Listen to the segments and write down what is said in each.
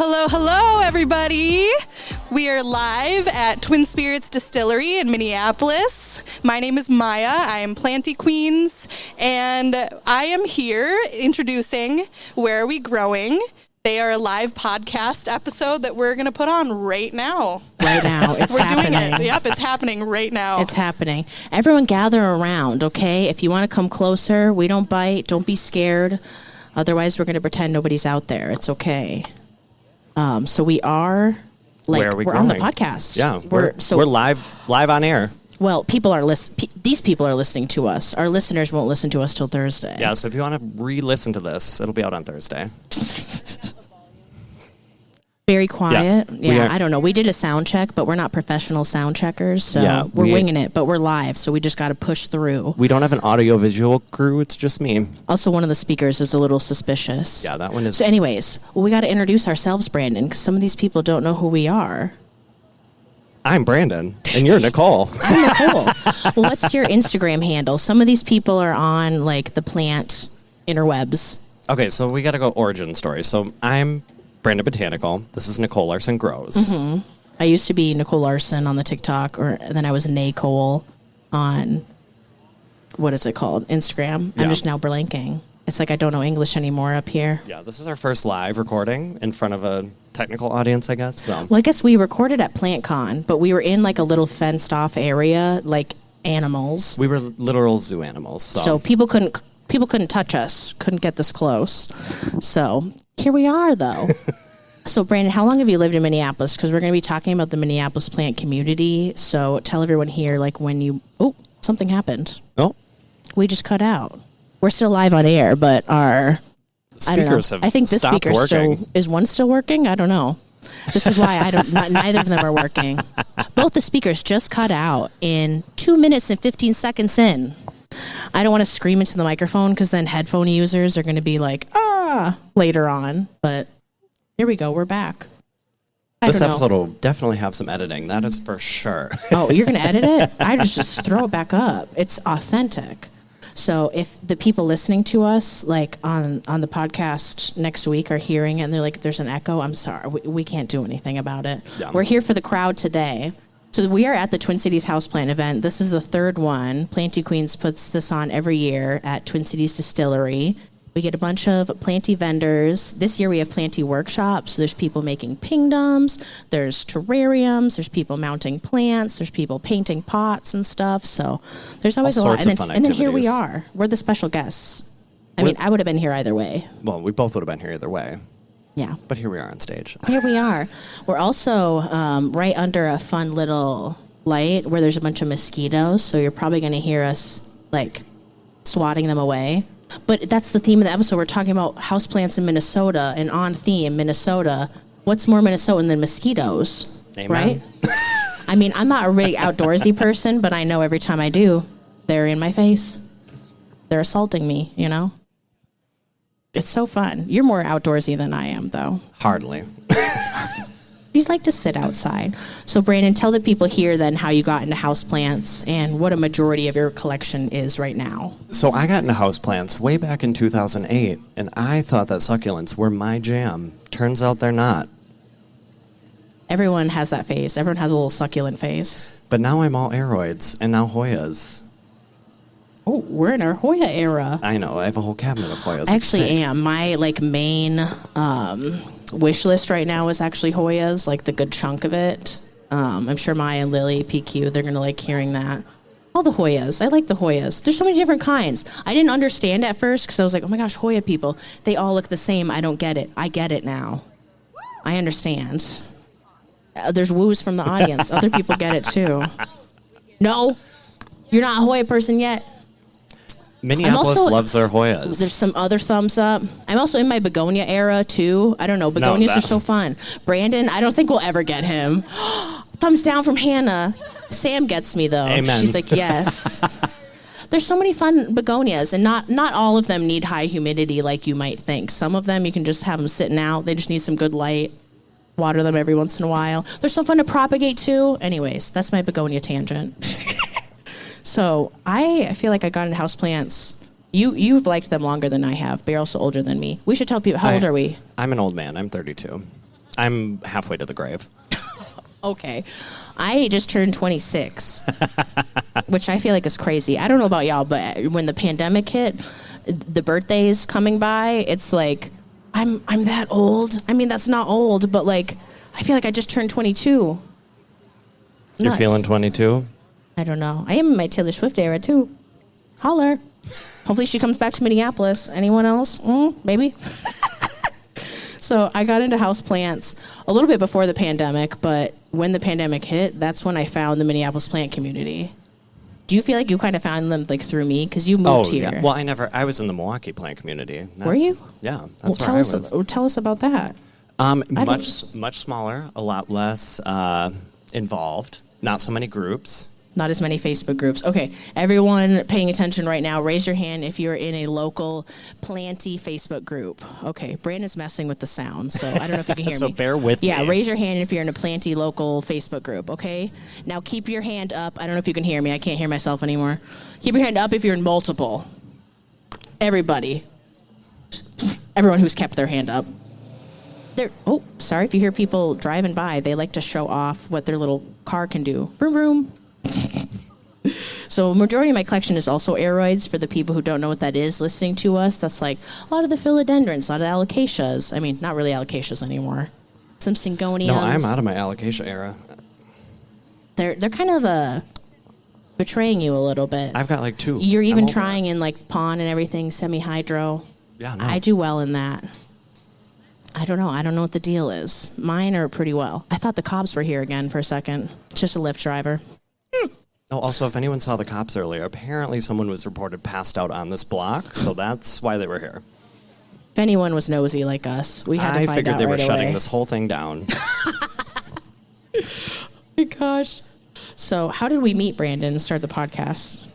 Hello, everybody. We are live at Twin Spirits Distillery in Minneapolis. My name is Maya. I am Planty Queens, and I am here introducing Where Are We Growing? They are a live podcast episode that we're going to put on right now. Right now. It's happening. Doing it. Yep, it's happening right now. It's happening. Everyone gather around, okay? If you want to come closer, we don't bite. Don't be scared. Otherwise, we're going to pretend nobody's out there. It's okay. So we are, Where are we we're growing? on the podcast. Yeah, we're live on air. Well, people are these people are listening to us. Our listeners won't listen to us till Thursday. Yeah, so if you want to re-listen to this, it'll be out on Thursday. Very quiet. Yeah, I don't know. We did a sound check, but we're not professional sound checkers, so we're winging it, but we're live, so we just got to push through. We don't have an audio-visual crew. It's just me. Also, one of the speakers is a little suspicious. Yeah, that one is... So anyways, we got to introduce ourselves, Brandon, because some of these people don't know who we are. I'm Brandon, and you're Nicole. I'm Nicole. Well, what's your Instagram handle? Some of these people are on, like, the plant interwebs. Okay, so we got to go origin story. So I'm Brandon Botanical. This is Nicole Larson Grows. Mm-hmm. I used to be Nicole Larson on the TikTok, and then I was Nicole on, what is it called? Instagram. Yeah. I'm just now blanking. It's like I don't know English anymore up here. Yeah, this is our first live recording in front of a technical audience, I guess. So. Well, I guess we recorded at PlantCon, but we were in like a little fenced-off area, like animals. We were literal zoo animals. So people couldn't touch us, couldn't get this close. So here we are, though. So, Brandon, how long have you lived in Minneapolis? Because we're going to be talking about the Minneapolis plant community. So tell everyone here, like, when you... Oh, something happened. Oh. We just cut out. We're still live on air, but our... Speakers have I think this stopped speaker working. is one still working? I don't know. This is why neither of them are working. Both the speakers just cut out in 2 minutes and 15 seconds in. I don't want to scream into the microphone because then headphone users are going to be like, later on. But here we go. We're back. This episode will definitely have some editing. That is for sure. Oh, you're going to edit it? I just throw it back up. It's authentic. So if the people listening to us, like on the podcast next week, are hearing it and they're like, there's an echo, I'm sorry. We can't do anything about it. Yeah. We're here for the crowd today. So we are at the Twin Cities Houseplant event. This is the third one. Planty Queens puts this on every year at Twin Cities Distillery. We get a bunch of planty vendors. This year we have planty workshops. So there's people making pingdoms, there's terrariums, there's people mounting plants, there's people painting pots and stuff. So there's always a lot. And then here we are. We're the special guests. I mean, I would have been here either way. Well, we both would have been here either way. Yeah. But here we are on stage. Here we are. We're also right under a fun little light where there's a bunch of mosquitoes. So you're probably going to hear us, like, swatting them away. But that's the theme of the episode. We're talking about houseplants in Minnesota, and on theme, Minnesota. What's more Minnesotan than mosquitoes? Amen. Right? I mean, I'm not a really outdoorsy person, but I know every time I do, they're in my face. They're assaulting me, you know? It's so fun. You're more outdoorsy than I am, though. Hardly. You like to sit outside. So, Brandon, tell the people here then how you got into houseplants and what a majority of your collection is right now. So I got into houseplants way back in 2008, and I thought that succulents were my jam. Turns out they're not. Everyone has that phase. Everyone has a little succulent phase. But now I'm all aeroids, and now Hoyas. Oh, we're in our Hoya era. I know. I have a whole cabinet of Hoyas. I actually am. My, like, main... wish list right now is actually Hoyas, like the good chunk of it. I'm sure Maya, Lily, PQ, they're gonna like hearing that. All the Hoyas. I like the Hoyas. There's so many different kinds. I didn't understand at first because I was like, oh my gosh, Hoya people, they all look the same. I don't get it. I get it now. I understand. There's woos from the audience. Other people get it too. No, you're not a Hoya person yet. Minneapolis loves their Hoyas. There's some other thumbs up. I'm also in my begonia era, too. I don't know. Begonias are so fun. Brandon, I don't think we'll ever get him. Thumbs down from Hannah. Sam gets me, though. Amen. She's like, yes. There's so many fun begonias, and not all of them need high humidity like you might think. Some of them, you can just have them sitting out. They just need some good light. Water them every once in a while. They're so fun to propagate, too. Anyways, that's my begonia tangent. So I feel like I got into houseplants. You've liked them longer than I have, but you're also older than me. We should tell people, how old are we? I'm an old man. I'm 32. I'm halfway to the grave. Okay. I just turned 26, which I feel like is crazy. I don't know about y'all, but when the pandemic hit, the birthdays coming by, it's like, I'm that old. I mean, that's not old, but like, I feel like I just turned 22. You're Nuts. feeling 22? I don't know. I am in my Taylor Swift era, too. Holler. Hopefully she comes back to Minneapolis. Anyone else? Maybe. So I got into houseplants a little bit before the pandemic, but when the pandemic hit, that's when I found the Minneapolis plant community. Do you feel like you kind of found them like through me? Because you moved here. Yeah. Well, I was in the Milwaukee plant community. Were you? Yeah, that's where I was. Tell us about that. Much smaller, a lot less involved, not so many groups. Not as many Facebook groups. Okay, everyone paying attention right now, raise your hand if you're in a local planty Facebook group. Okay, Brandon's messing with the sound, so I don't know if you can hear So me. bear with me. Yeah, raise your hand if you're in a planty local Facebook group, okay? Now keep your hand up. I don't know if you can hear me. I can't hear myself anymore. Keep your hand up if you're in multiple. Everybody. Everyone who's kept their hand up. Oh, sorry if you hear people driving by. They like to show off what their little car can do. Vroom, vroom. So majority of my collection is also aeroids. For the people who don't know what that is listening to us, that's like a lot of the philodendrons, a lot of the alocasias. I mean, not really alocasias anymore. Some syngoniums. No, I'm out of my alocasia era. They're kind of betraying you a little bit. I've got like 2. You're even trying in like pond and everything, semi-hydro. Yeah, no. I do well in that. I don't know what the deal is. Mine are pretty well. I thought the cops were here again for a second. Just a Lyft driver. Oh, also, if anyone saw the cops earlier, apparently someone was reported passed out on this block, so that's why they were here. If anyone was nosy like us, we had to find out. I figured they were right shutting away. this whole thing down. Oh my gosh. So how did we meet, Brandon, and start the podcast?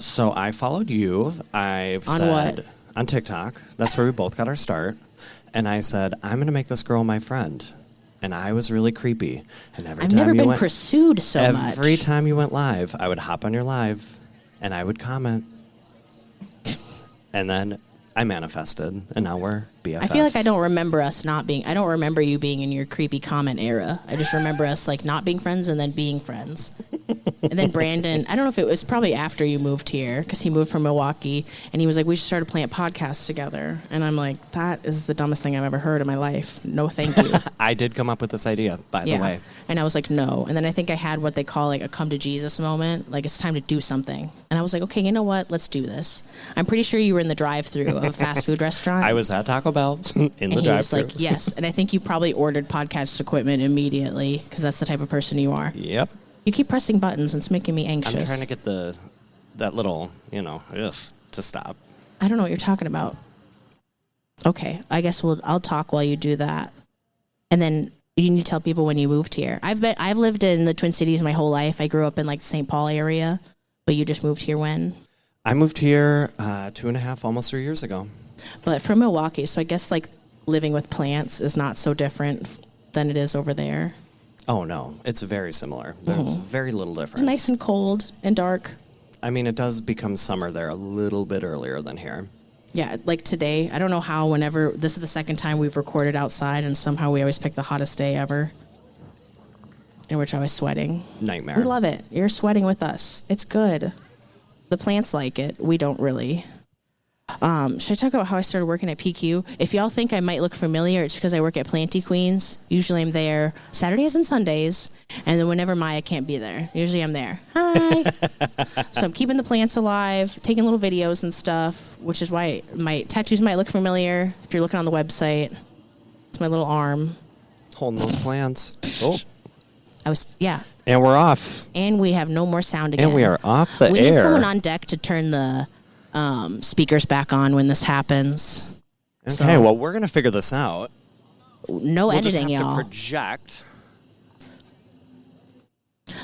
So I followed you. On what? On TikTok. That's where we both got our start. And I said, I'm going to make this girl my friend. And I was really creepy. And I've never been pursued so much. Every time you went live, I would hop on your live, and I would comment. And then I manifested, and now we're BFFs. I feel like I don't remember you being in your creepy comment era. I just remember us like not being friends and then being friends. And then Brandon, I don't know if it was probably after you moved here, because he moved from Milwaukee, and he was like, we should start a plant podcast together. And I'm like, that is the dumbest thing I've ever heard in my life. No, thank you. I did come up with this idea, by the way. And I was like, no. And then I think I had what they call like a come to Jesus moment. Like, it's time to do something. And I was like, okay, you know what? Let's do this. I'm pretty sure you were in the drive-thru of a fast food restaurant. I was at Taco Bell in the drive-thru. And he was like, yes. And I think you probably ordered podcast equipment immediately, because that's the type of person you are. Yep. You keep pressing buttons. It's making me anxious. I'm trying to get that little, to stop. I don't know what you're talking about. Okay, I guess I'll talk while you do that. And then you need to tell people when you moved here. I've lived in the Twin Cities my whole life. I grew up in like St. Paul area, but you just moved here when? I moved here 2.5, almost 3 years ago. But from Milwaukee, so I guess like living with plants is not so different than it is over there. Oh, no. It's very similar. There's very little difference. It's nice and cold and dark. I mean, it does become summer there a little bit earlier than here. Yeah, like today. I don't know how whenever... This is the second time we've recorded outside, and somehow we always pick the hottest day ever, in which I was sweating. Nightmare. We love it. You're sweating with us. It's good. The plants like it. We don't really. Should I talk about how I started working at PQ? If y'all think I might look familiar, it's because I work at Planty Queens. Usually I'm there Saturdays and Sundays, and then whenever Maya can't be there, usually I'm there. Hi. So I'm keeping the plants alive, taking little videos and stuff, which is why my tattoos might look familiar if you're looking on the website. It's my little arm. Holding those plants. Oh. And we're off. And we have no more sound again. And we are off the air. We need someone on deck to turn the speakers back on when this happens. Okay, well, we're going to figure this out. No editing, y'all. We'll just have to project.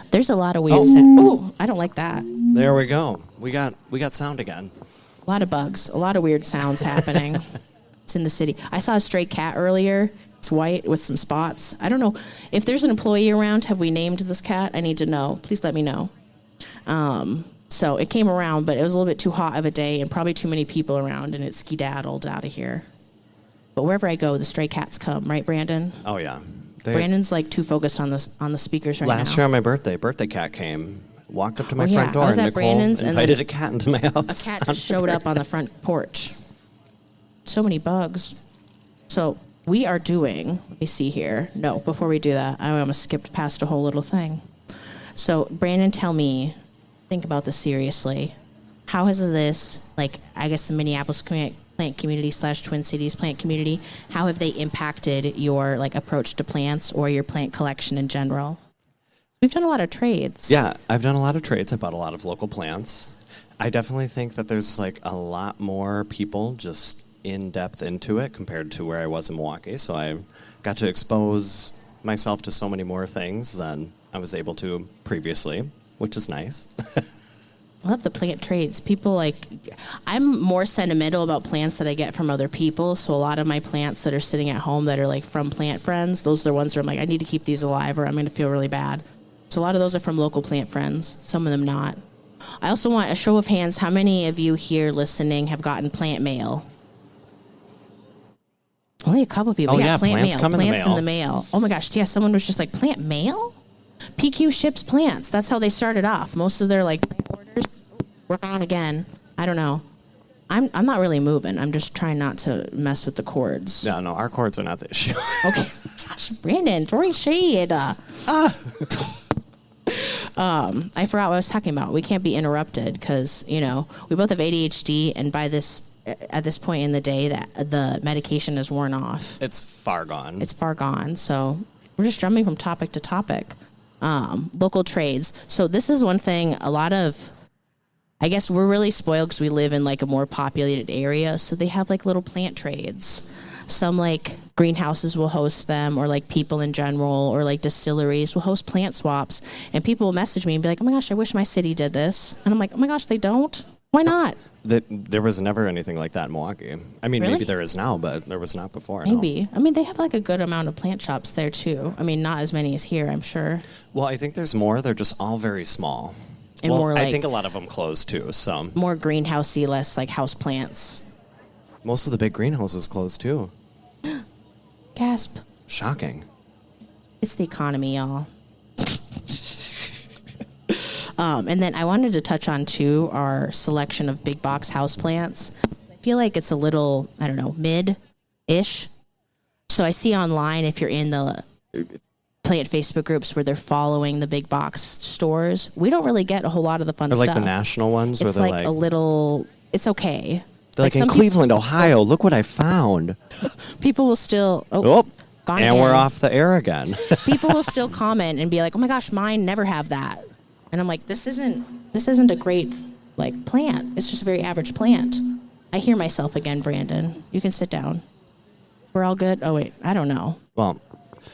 There's a lot of weird sound. Oh, I don't like that. There we go. We got sound again. A lot of bugs. A lot of weird sounds happening. It's in the city. I saw a stray cat earlier. It's white with some spots. I don't know. If there's an employee around, have we named this cat? I need to know. Please let me know. So it came around, but it was a little bit too hot of a day and probably too many people around, and it skedaddled out of here. But wherever I go, the stray cats come, right, Brandon? Oh yeah. Brandon's like too focused on the speakers right now. Last year on my birthday cat came, walked up to my Oh, yeah. front door, I was and at Nicole Brandon's, and invited then a cat into my house. A cat just showed up on the front porch. So many bugs. So we are doing, let me see here. No, before we do that, I almost skipped past a whole little thing. So Brandon, tell me, think about this seriously. How has this, like, I guess the Minneapolis plant community / Twin Cities plant community, how have they impacted your like approach to plants or your plant collection in general? We've done a lot of trades. Yeah, I've done a lot of trades. I bought a lot of local plants. I definitely think that there's like a lot more people just in depth into it compared to where I was in Milwaukee. So I got to expose myself to so many more things than I was able to previously, which is nice. I love the plant trades. People like, I'm more sentimental about plants that I get from other people. So a lot of my plants that are sitting at home that are like from plant friends, those are the ones where I'm like, I need to keep these alive or I'm going to feel really bad. So a lot of those are from local plant friends, some of them not. I also want a show of hands. How many of you here listening have gotten plant mail? Only a couple of people. Oh, yeah, yeah, plant plants mail. come in the Plants mail. in the mail. Oh my gosh, yeah, someone was just like, plant mail? PQ ships plants. That's how they started off. Most of their like plant orders were on again. I don't know. I'm not really moving. I'm just trying not to mess with the cords. Yeah, no, our cords are not the issue. Okay. Gosh, Brandon, throwing shade. I forgot what I was talking about. We can't be interrupted because, you know, we both have ADHD, and at this point in the day, that the medication is worn off. It's far gone. It's far gone. So we're just jumping from topic to topic. Local trades. So this is one thing. I guess we're really spoiled because we live in like a more populated area. So they have like little plant trades. Some like greenhouses will host them, or like people in general, or like distilleries will host plant swaps. And people will message me and be like, oh my gosh, I wish my city did this. And I'm like, oh my gosh, they don't? Why not? There was never anything like that in Milwaukee. I mean, Really? maybe there is now, but there was not before. Maybe. I mean, they have like a good amount of plant shops there too. I mean, not as many as here, I'm sure. Well, I think there's more. They're just all very small. And well, more I like- think a lot of them closed too. So More greenhousey, less like house plants. most of the big greenhouses closed too. Gasp. Shocking. It's the economy, y'all. And then I wanted to touch on, too, our selection of big box houseplants. I feel like it's a little, I don't know, mid-ish. So I see online, if you're in the plant Facebook groups where they're following the big box stores, we don't really get a whole lot of the fun Or like stuff. the national ones It's where they're like a little, it's okay. they're like in some Cleveland, Ohio. Look what I found. people will still, Oh, gone and again. we're off the air again. People will still comment and be like, "Oh my gosh, mine never have that," and I'm like, "This isn't a great like plant. It's just a very average plant." I hear myself again, Brandon. You can sit down. We're all good. Oh wait, I don't know. Well,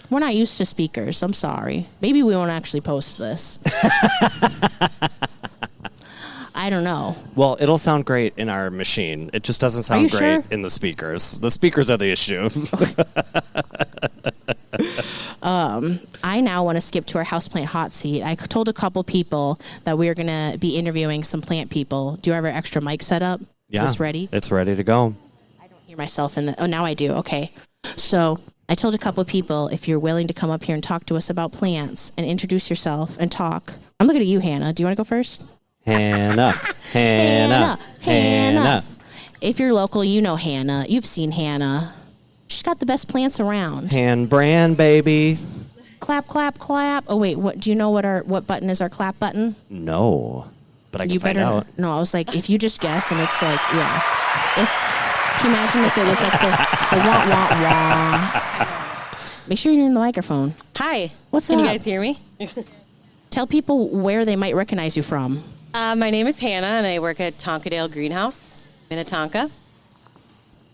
We're not used to speakers. I'm sorry. Maybe we won't actually post this. I don't know. well, it'll sound great in our machine. It just doesn't sound you great sure? in the speakers. The speakers are the issue. I now want to skip to our houseplant hot seat. I told a couple people that we were going to be interviewing some plant people. Do you have our extra mic set up? Yeah, Is this ready? It's ready to go. I don't hear myself in the... Oh, now I do. Okay. So I told a couple people, if you're willing to come up here and talk to us about plants and introduce yourself and talk. I'm looking at you, Hannah. Do you want to go first? Hannah, Hannah, Hannah. If you're local, you know Hannah. You've seen Hannah. She's got the best plants around. Hand brand, baby. Clap, clap, clap. Oh, wait. What do you know what button is our clap button? No, but I can You find better out. no. I was like, if you just guess, and it's like, yeah. Can you imagine if it was like the wah wah wah? Make sure you're in the microphone. Hi. What's Can up? you guys hear me? Tell people where they might recognize you from. My name is Hannah, and I work at Tonkadale Greenhouse, Minnetonka.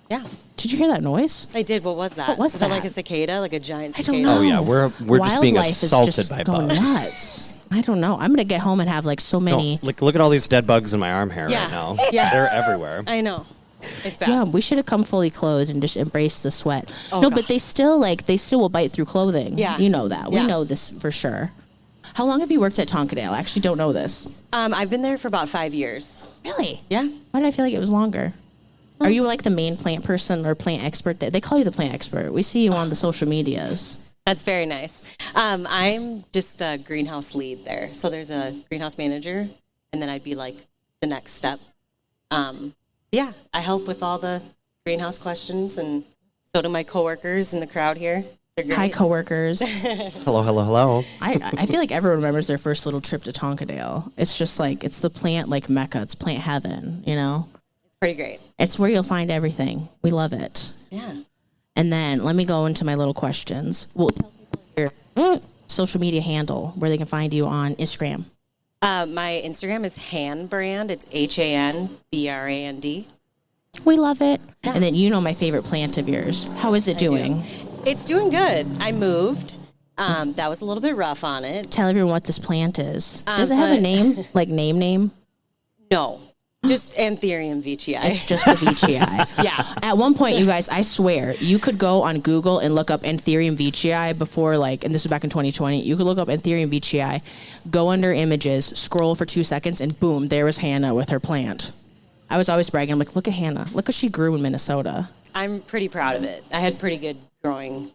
Yeah, Did you hear that noise? I did. What was that? What was that? that? Like a cicada, like a giant I cicada? don't know. Oh yeah, we're just being Wildlife is assaulted just by going bugs. nuts. I don't know. I'm gonna get home and have like so No, many. look at all these dead bugs in my arm hair Yeah. right now. Yeah. They're everywhere. I know. It's bad. Yeah, we should have come fully clothed and just embraced the sweat. Oh, no, God. but they still will bite through clothing. Yeah. You know that. We Yeah. know this for sure. How long have you worked at Tonkadale? I actually don't know this. I've been there for about 5 years. Really? Yeah. Why did I feel like it was longer? Are you like the main plant person or plant expert? They call you the plant expert. We see you on the social medias. That's very nice. I'm just the greenhouse lead there. So there's a greenhouse manager, and then I'd be like the next step. Yeah, I help with all the greenhouse questions, and so do my coworkers in the crowd here. They're great. Hi, coworkers. Hello, hello, hello. I feel like everyone remembers their first little trip to Tonkadale. It's just like, it's the plant like mecca. It's plant heaven, you know? It's pretty great. It's where you'll find everything. We love it. Yeah. And then let me go into my little questions. Well, tell people your social media handle where they can find you on Instagram. My Instagram is Hanbrand. It's HANBRAND. We love it. Yeah. And then you know my favorite plant of yours. How is it doing? It's doing good. I moved. That was a little bit rough on it. Tell everyone what this plant is. Does it have a name? Like name? No. Just Anthurium veitchii. It's just the veitchii. Yeah. At one point, you guys, I swear, you could go on Google and look up Anthurium veitchii before, like, and this was back in 2020. You could look up Anthurium veitchii, go under images, scroll for 2 seconds, and boom, there was Hannah with her plant. I was always bragging. I'm like, look at Hannah. Look how she grew in Minnesota. I'm pretty proud of it. I had pretty good growing.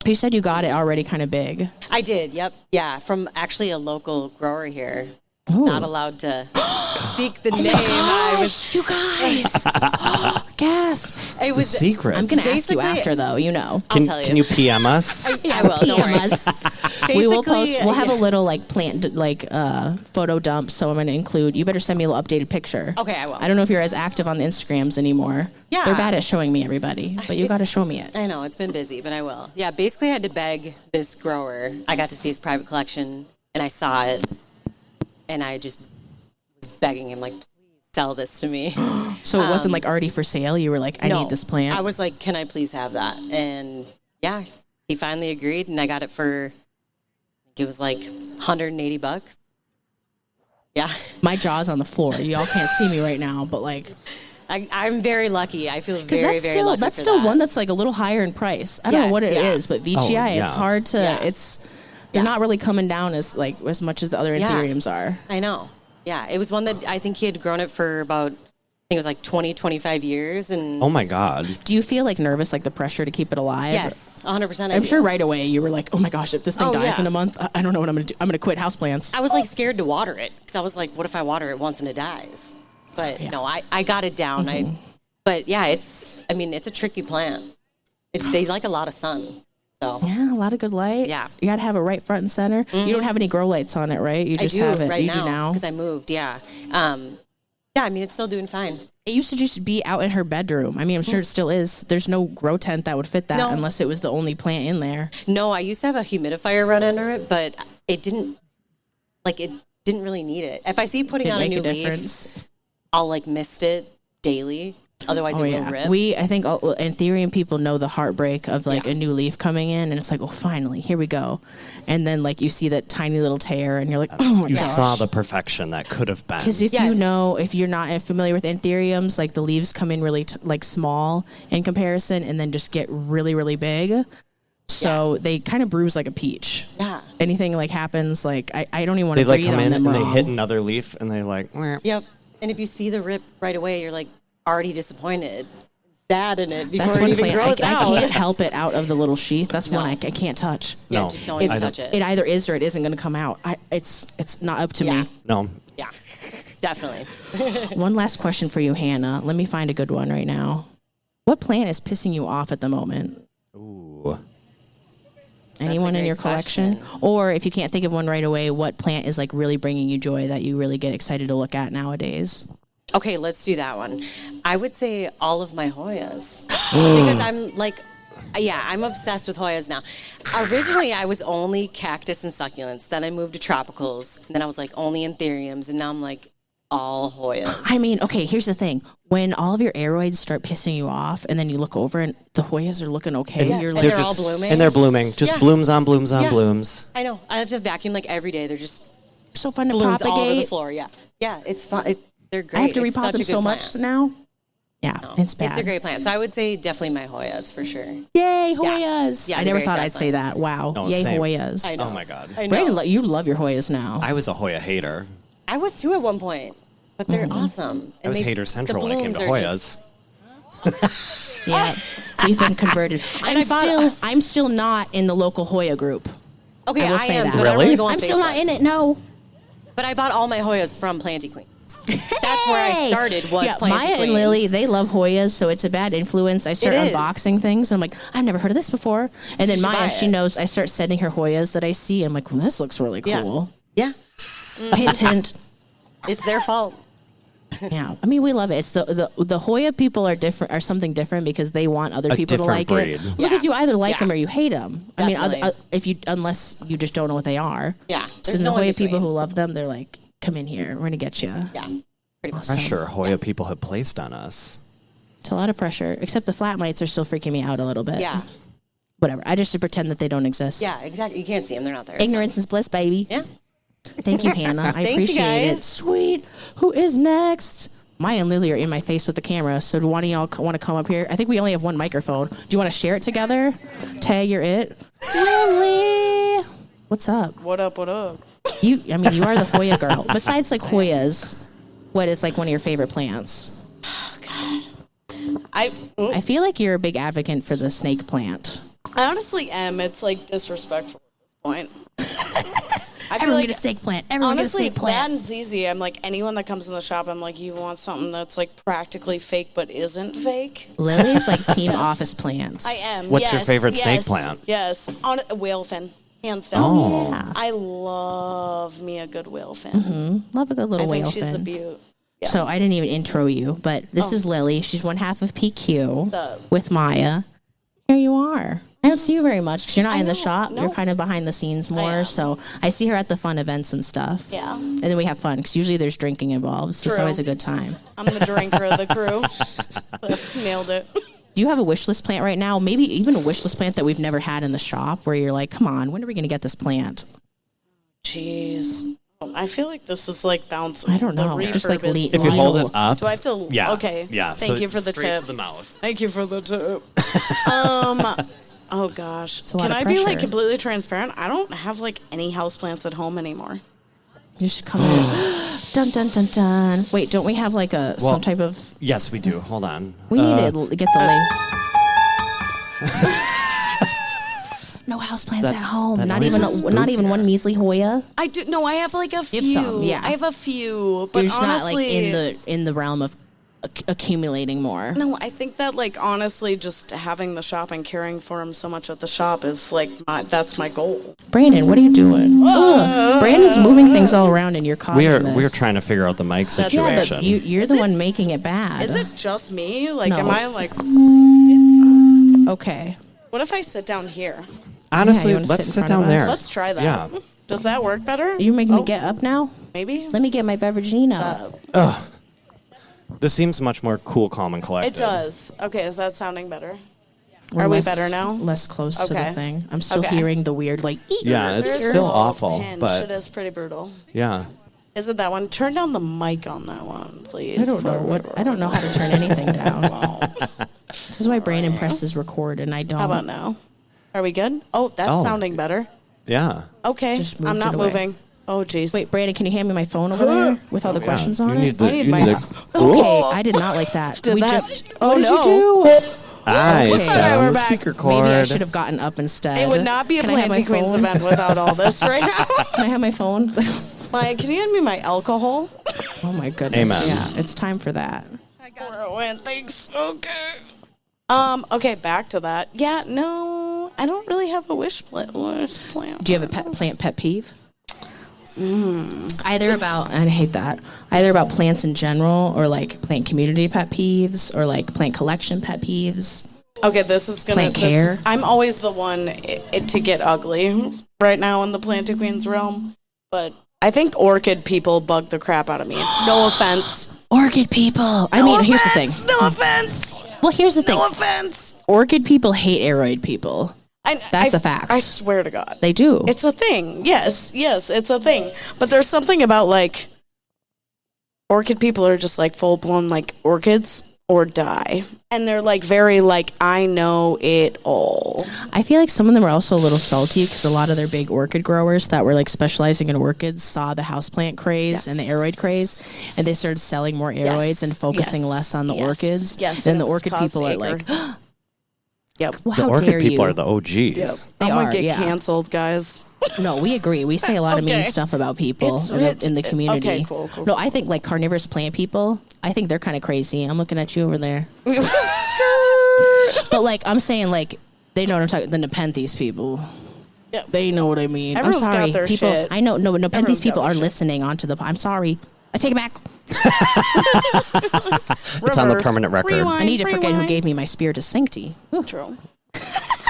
You said you got it already kind of big. I did, yep. Yeah, from actually a local grower here. Ooh. Not allowed to speak the name. Gosh, you guys. Gasp. It was The secret. I'm going to ask you Basically- after, though, you know. I'll tell you. Can you PM us? Yeah, I will. Don't worry. PM us. We will post. Basically, We'll have a yeah. little like plant photo dump. So I'm going to include. You better send me a little updated picture. Okay, I will. I don't know if you're as active on the Instagrams anymore. Yeah. They're bad at showing me everybody, but you got to show me it. I know, it's been busy, but I will. Yeah, basically I had to beg this grower. I got to see his private collection, and I saw it, and I just was begging him, like, please sell this to me. So it wasn't like already for sale. You were like, I No. need this plant. I was like, can I please have that? And yeah, he finally agreed, and I got it for, I think it was like $180. Yeah. My jaw's on the floor. Y'all can't see me right now, but like, I'm very lucky. I feel because very, that's very still lucky that's for still that. one that's like a little higher in price. I don't know Yes, what it yeah. is, but veitchii, yeah. it's hard to. Yeah. They're Yeah. not really coming down as like as much as the other Yeah. anthuriums are. I know. Yeah, it was one that I think he had grown it for about, I think it was like 20, 25 years. And Oh my God. Do you feel like nervous, like the pressure to keep it alive? yes, 100%. I'm sure right away you were like, oh my gosh, if this thing Oh, dies yeah. in a month, I don't know what I'm going to do. I'm going to quit houseplants. I was like scared to water it because I was like, what if I water it once and it dies? But no, I got it down. But yeah, it's a tricky plant. They like a lot of sun. So Yeah, a lot of good light. Yeah. You got to have it right front and center. You don't have any grow lights on it, right? You I just do have it. right You do now. because I moved. Yeah. Yeah, it's still doing fine. It used to just be out in her bedroom. I mean, I'm sure it still is. There's no grow tent that would fit that No. unless it was the only plant in there. No, I used to have a humidifier run under it, but it didn't really need it. If I see putting Didn't on a make new a leaf, difference. I'll like mist it daily. Otherwise, Oh it yeah, will rip. I think Anthurium people know the heartbreak of like Yeah. a new leaf coming in, and it's like, oh, finally, here we go, and then like you see that tiny little tear, and you're like, oh my You gosh. saw the perfection that could have been. Because if Yes. if you're not familiar with anthuriums, like the leaves come in really like small in comparison, and then just get really, really big. So they kind of bruise like a peach. Yeah. Anything like happens, like I don't even want They to like breathe come on in them and they raw. hit another leaf and they like, "Wah." Yep. And if you see the rip right away, you're like already disappointed, sad in it before That's it one even plant grows I out. can't help it out of the little sheath. That's one No. I can't touch. Yeah, No, just don't even I touch it. It either is or it isn't going to come out. It's not up to Yeah. me. No. Yeah, definitely. One last question for you, Hannah. Let me find a good one right now. What plant is pissing you off at the moment? Ooh. Anyone in great your collection? question. Or if you can't think of one right away, what plant is like really bringing you joy that you really get excited to look at nowadays? Okay, let's do that one. I would say all of my Hoyas because I'm like, yeah, I'm obsessed with Hoyas now. Originally, I was only cactus and succulents. Then I moved to tropicals. And then I was like only anthuriums, and now I'm like all Hoyas. I mean, okay, here's the thing. When all of your aeroids start pissing you off and then you look over and the Hoyas are looking okay, Yeah, you're and like, they're all blooming. And they're blooming. Just Yeah. blooms on blooms on Yeah. blooms. I know. I have to vacuum like every day. They're just so fun to blooms all over the propagate. floor. Yeah, yeah, it's fun. They're great. I have to It's repot such them a so good much plant. now. Yeah, it's bad. It's a great plant. So I would say definitely my Hoyas for sure. Yay, Hoyas! Yeah, I never very thought I'd say satisfying. that. Wow. No, Yay, same. Hoyas. I know. Oh my God. I know. Brandon, you love your Hoyas now. I was a Hoya hater. I was too at one point, but they're awesome. I was And hater central the when it came to blooms are Hoyas. just- Yeah, we've been converted. I'm still not in the local Hoya group. Okay, I will I say am. that. But I don't Really? really go on I'm still not Facebook. in it. No. But I bought all my Hoyas from Planty Queens. That's where I started. Was Planty Maya Queens. and Lily, they love Hoyas, so it's a bad influence. I start It is. unboxing things, and I'm like, I've never heard of this before. And then should buy Maya, she it. knows. I start sending her Hoyas that I see. I'm like, well, this looks really cool. Yeah, Hint, hint. it's their fault. Yeah, I mean, we love it. It's the Hoya people are something different because they want other people to different like breed. it. Because you either like Yeah. them or you hate them. I mean, Definitely. unless you just don't know what they are. Yeah, So there's the no in Hoya people between. who love them, they're like, come in here. We're gonna get you. Yeah, pretty much. Pressure Hoya people have placed on us. It's a lot of pressure. Except the flat mites are still freaking me out a little bit. Yeah, Whatever. I just pretend that they don't exist. yeah, exactly. You can't see them; they're not there. It's Ignorance is bliss, baby. fine. Yeah. Thank you, Hannah. I Thanks, you appreciate it. guys. Sweet. Who is next? Maya and Lily are in my face with the camera, so do one of y'all want to come up here? I think we only have one microphone. Do you want to share it together? Tay, you're it. Lily, what's up? What up, what up? You are the Hoya girl. Besides like Hoyas, what is like one of your favorite plants? I I feel like you're a big advocate for the snake plant. honestly am. It's like disrespectful at this point. I feel Everyone like get a snake plant. Everyone honestly, get a snake that plant. and ZZ, I'm like, anyone that comes in the shop, I'm like, you want something that's like practically fake but isn't fake? Lily's like team office plants. I am. What's your yes, favorite snake yes, plant? Yes. On whale fin. Hands down. Oh. Yeah. I love me a good whale fin. Love a good little I think whale she's a fin. beaut. So I didn't even intro you, but this is Lily. She's one half of PQ up? with Maya. Here you are. I don't see you very much because you're not in the know, shop. no. You're kind of behind the scenes more. am. So I see her at the fun events and stuff. Yeah. And then we have fun because usually there's drinking involved. So it's True. always a good time. I'm the drinker of the crew. Nailed it. Do you have a wish list plant right now? Maybe even a wish list plant that we've never had in the shop where you're like, come on, when are we going to get this plant? Jeez. I feel like this is like bouncing. I don't know. The Just like refurb is- If you hold it Lyle. up, Do I have to? yeah, Okay. yeah. Thank so you for the straight tip. to the mouth. Thank you for the tip. Oh gosh. a lot Can of I be like pressure. completely transparent? I don't have like any houseplants at home anymore. You should come in. Dun, dun, dun, dun. Wait, don't we have like some type of... Yes, we do. Hold on. We need to get the link. No houseplants at home. that Not noise even is not even one measly Hoya. I do. No, I have like a few. have some, yeah. I have a few, but You're just honestly, not like in the realm of accumulating more. no. I think that like honestly, just having the shop and caring for him so much at the shop is like that's my goal. Brandon, what are you doing? Ugh. Brandon's moving things all around and you're causing this. We're trying to figure out the mic That's Yeah, but situation. you're the one making it bad. Is it just me? Like, No. am I like? Okay. What if I sit down here? Honestly, Yeah, you wanna let's sit in sit front down of there. us? Let's try that. Yeah. Does that work better? You're making Oh, me get up now? Maybe. Let me get my beveragino. This seems much more cool, calm, and collected. It does. Okay, is that sounding better? We're Are we less- better now? Less close to the Okay. thing. I'm still Okay. hearing the weird like eek. Yeah, it's There's still a awful, pinch. but It is pretty brutal. yeah. Is it that one? Turn down the mic on that one, please. I don't know how to turn anything down. This is why Brandon presses record and I don't. How about now? Are we good? Oh, that's Oh. sounding better. Yeah. Okay, Just I'm moved not it away. moving. Oh, jeez. Wait, Brandon, can you hand me my phone over there with all the questions on You it? need the, I need you my- need the Okay, I did not like that. Did we that- just. Oh, what did no. you do? I Okay. said on We're the back. speaker cord. Maybe I should have gotten up instead. It would not be a Can I have Planty my Queens phone? event without all this right now. Can I have my phone? Maya, can you hand me my alcohol? Oh my goodness. Amen. Yeah, it's time for that. Whirlwind, thanks. Okay. Okay, back to that. Yeah, no, I don't really have a wish plant. Do you have a pet peeve? Either about, and I hate that, either about plants in general or like plant community pet peeves or like plant collection pet peeves. Okay, this is gonna. Plant care? I'm always the one to get ugly right now in the Planty Queens realm, but I think orchid people bug the crap out of me. No offense. Orchid people. I mean, here's the thing. No offense. Well, here's the thing. No offense. Orchid people hate aroid people. That's a fact. I swear to God. They do. It's a thing. Yes, it's a thing. But there's something about like orchid people are just like full blown like orchids. or die. And they're like very like, I know it all. I feel like some of them are also a little salty because a lot of their big orchid growers that were like specializing in orchids saw the houseplant craze and the aroid craze, and they started selling more aroids and focusing less on the orchids. Yes. Then the orchid people are like, yep. well, The how orchid dare people you? are the OGs. Yep. They I'm gonna are, get yeah. canceled, guys. No, we agree. We say a lot of mean Okay. stuff about people It's in the community. okay, cool. No, I think like carnivorous plant people, I think they're kind of crazy. I'm looking at you over there. But like, I'm saying like, they know what I'm talking, the Nepenthes people. Yeah. They know what I mean. Everyone's I'm sorry. got their people, shit. I know, no, Nepenthes Everyone's got people their are shit. listening onto the, I'm sorry. I take it back. It's on the Reverse. permanent record. Rewind, I need to forget who rewind. gave me my spirit of sanctity. Ooh. True.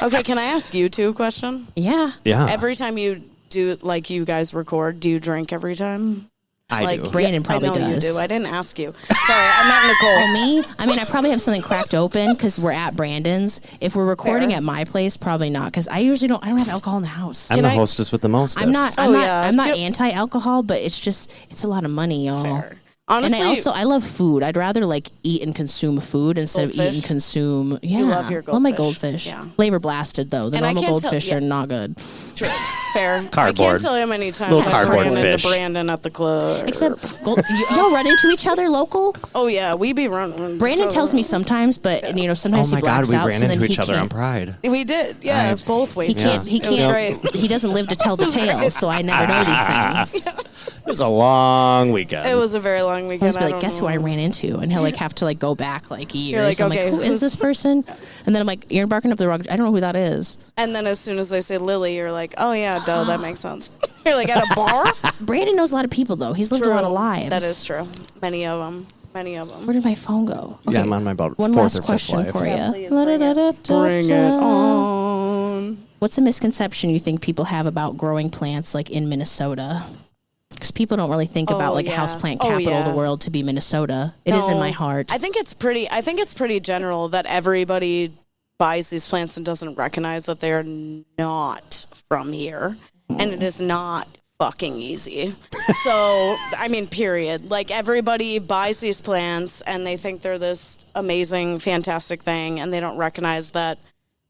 Okay, can I ask you two a question? Yeah. Yeah. Every time you do, like you guys record, do you drink every time? I Like, do. Brandon probably I know does. you do. I didn't ask you. Sorry, I meant Nicole. Oh, me? I mean, I probably have something cracked open because we're at Brandon's. If we're recording Fair. at my place, probably not because I usually don't. I don't have alcohol in the house. I'm the I- hostess with the mostest. I'm not. Oh, yeah. I'm not Do- anti-alcohol, but it's just it's a lot of money, y'all. Fair. Honestly, and I love food. I'd rather like eat and consume food instead of eat Goldfish? and consume. Yeah, love your Well, my goldfish. goldfish. Yeah. Flavor blasted though. The And I normal can't tell- goldfish yeah. are not good. true. Fair. I Cardboard. can't tell you how many times Little I've cardboard ran fish. into Brandon at the club. Except y'all run into each other local. Oh yeah, we be running. Brandon tells me sometimes, but you know Oh sometimes my he God, blacks we out. ran so then into he each other on can't- Pride. We did, yeah, both ways. He can't. He It was can't. great. He doesn't live to tell the tale, so I never know these things. It was a long weekend. It was a very long I weekend. was be like, don't guess know. who I ran into, and he'll like have to like go back like years. like, I'm okay, like, who is who's- this person? And then I'm like, you're barking up the wrong. I don't know who that is. And then as soon as they say Lily, you're like, oh yeah, duh, that makes sense. You're like at a bar. Brandon knows a lot of people though. He's lived a lot of lives. That is true. Many of them. Many of them. Where did my phone go? Yeah, I'm on my about One fourth last or fifth question life. for you. please, bring it on. What's a misconception you think people have about growing plants like in Minnesota? Because people don't really think about like yeah. houseplant Oh, capital of yeah. the world to be Minnesota. It is in No, my heart. I think it's pretty general that everybody buys these plants and doesn't recognize that they're not from here. And it is not fucking easy. So, I mean, period. Like everybody buys these plants and they think they're this amazing, fantastic thing, and they don't recognize that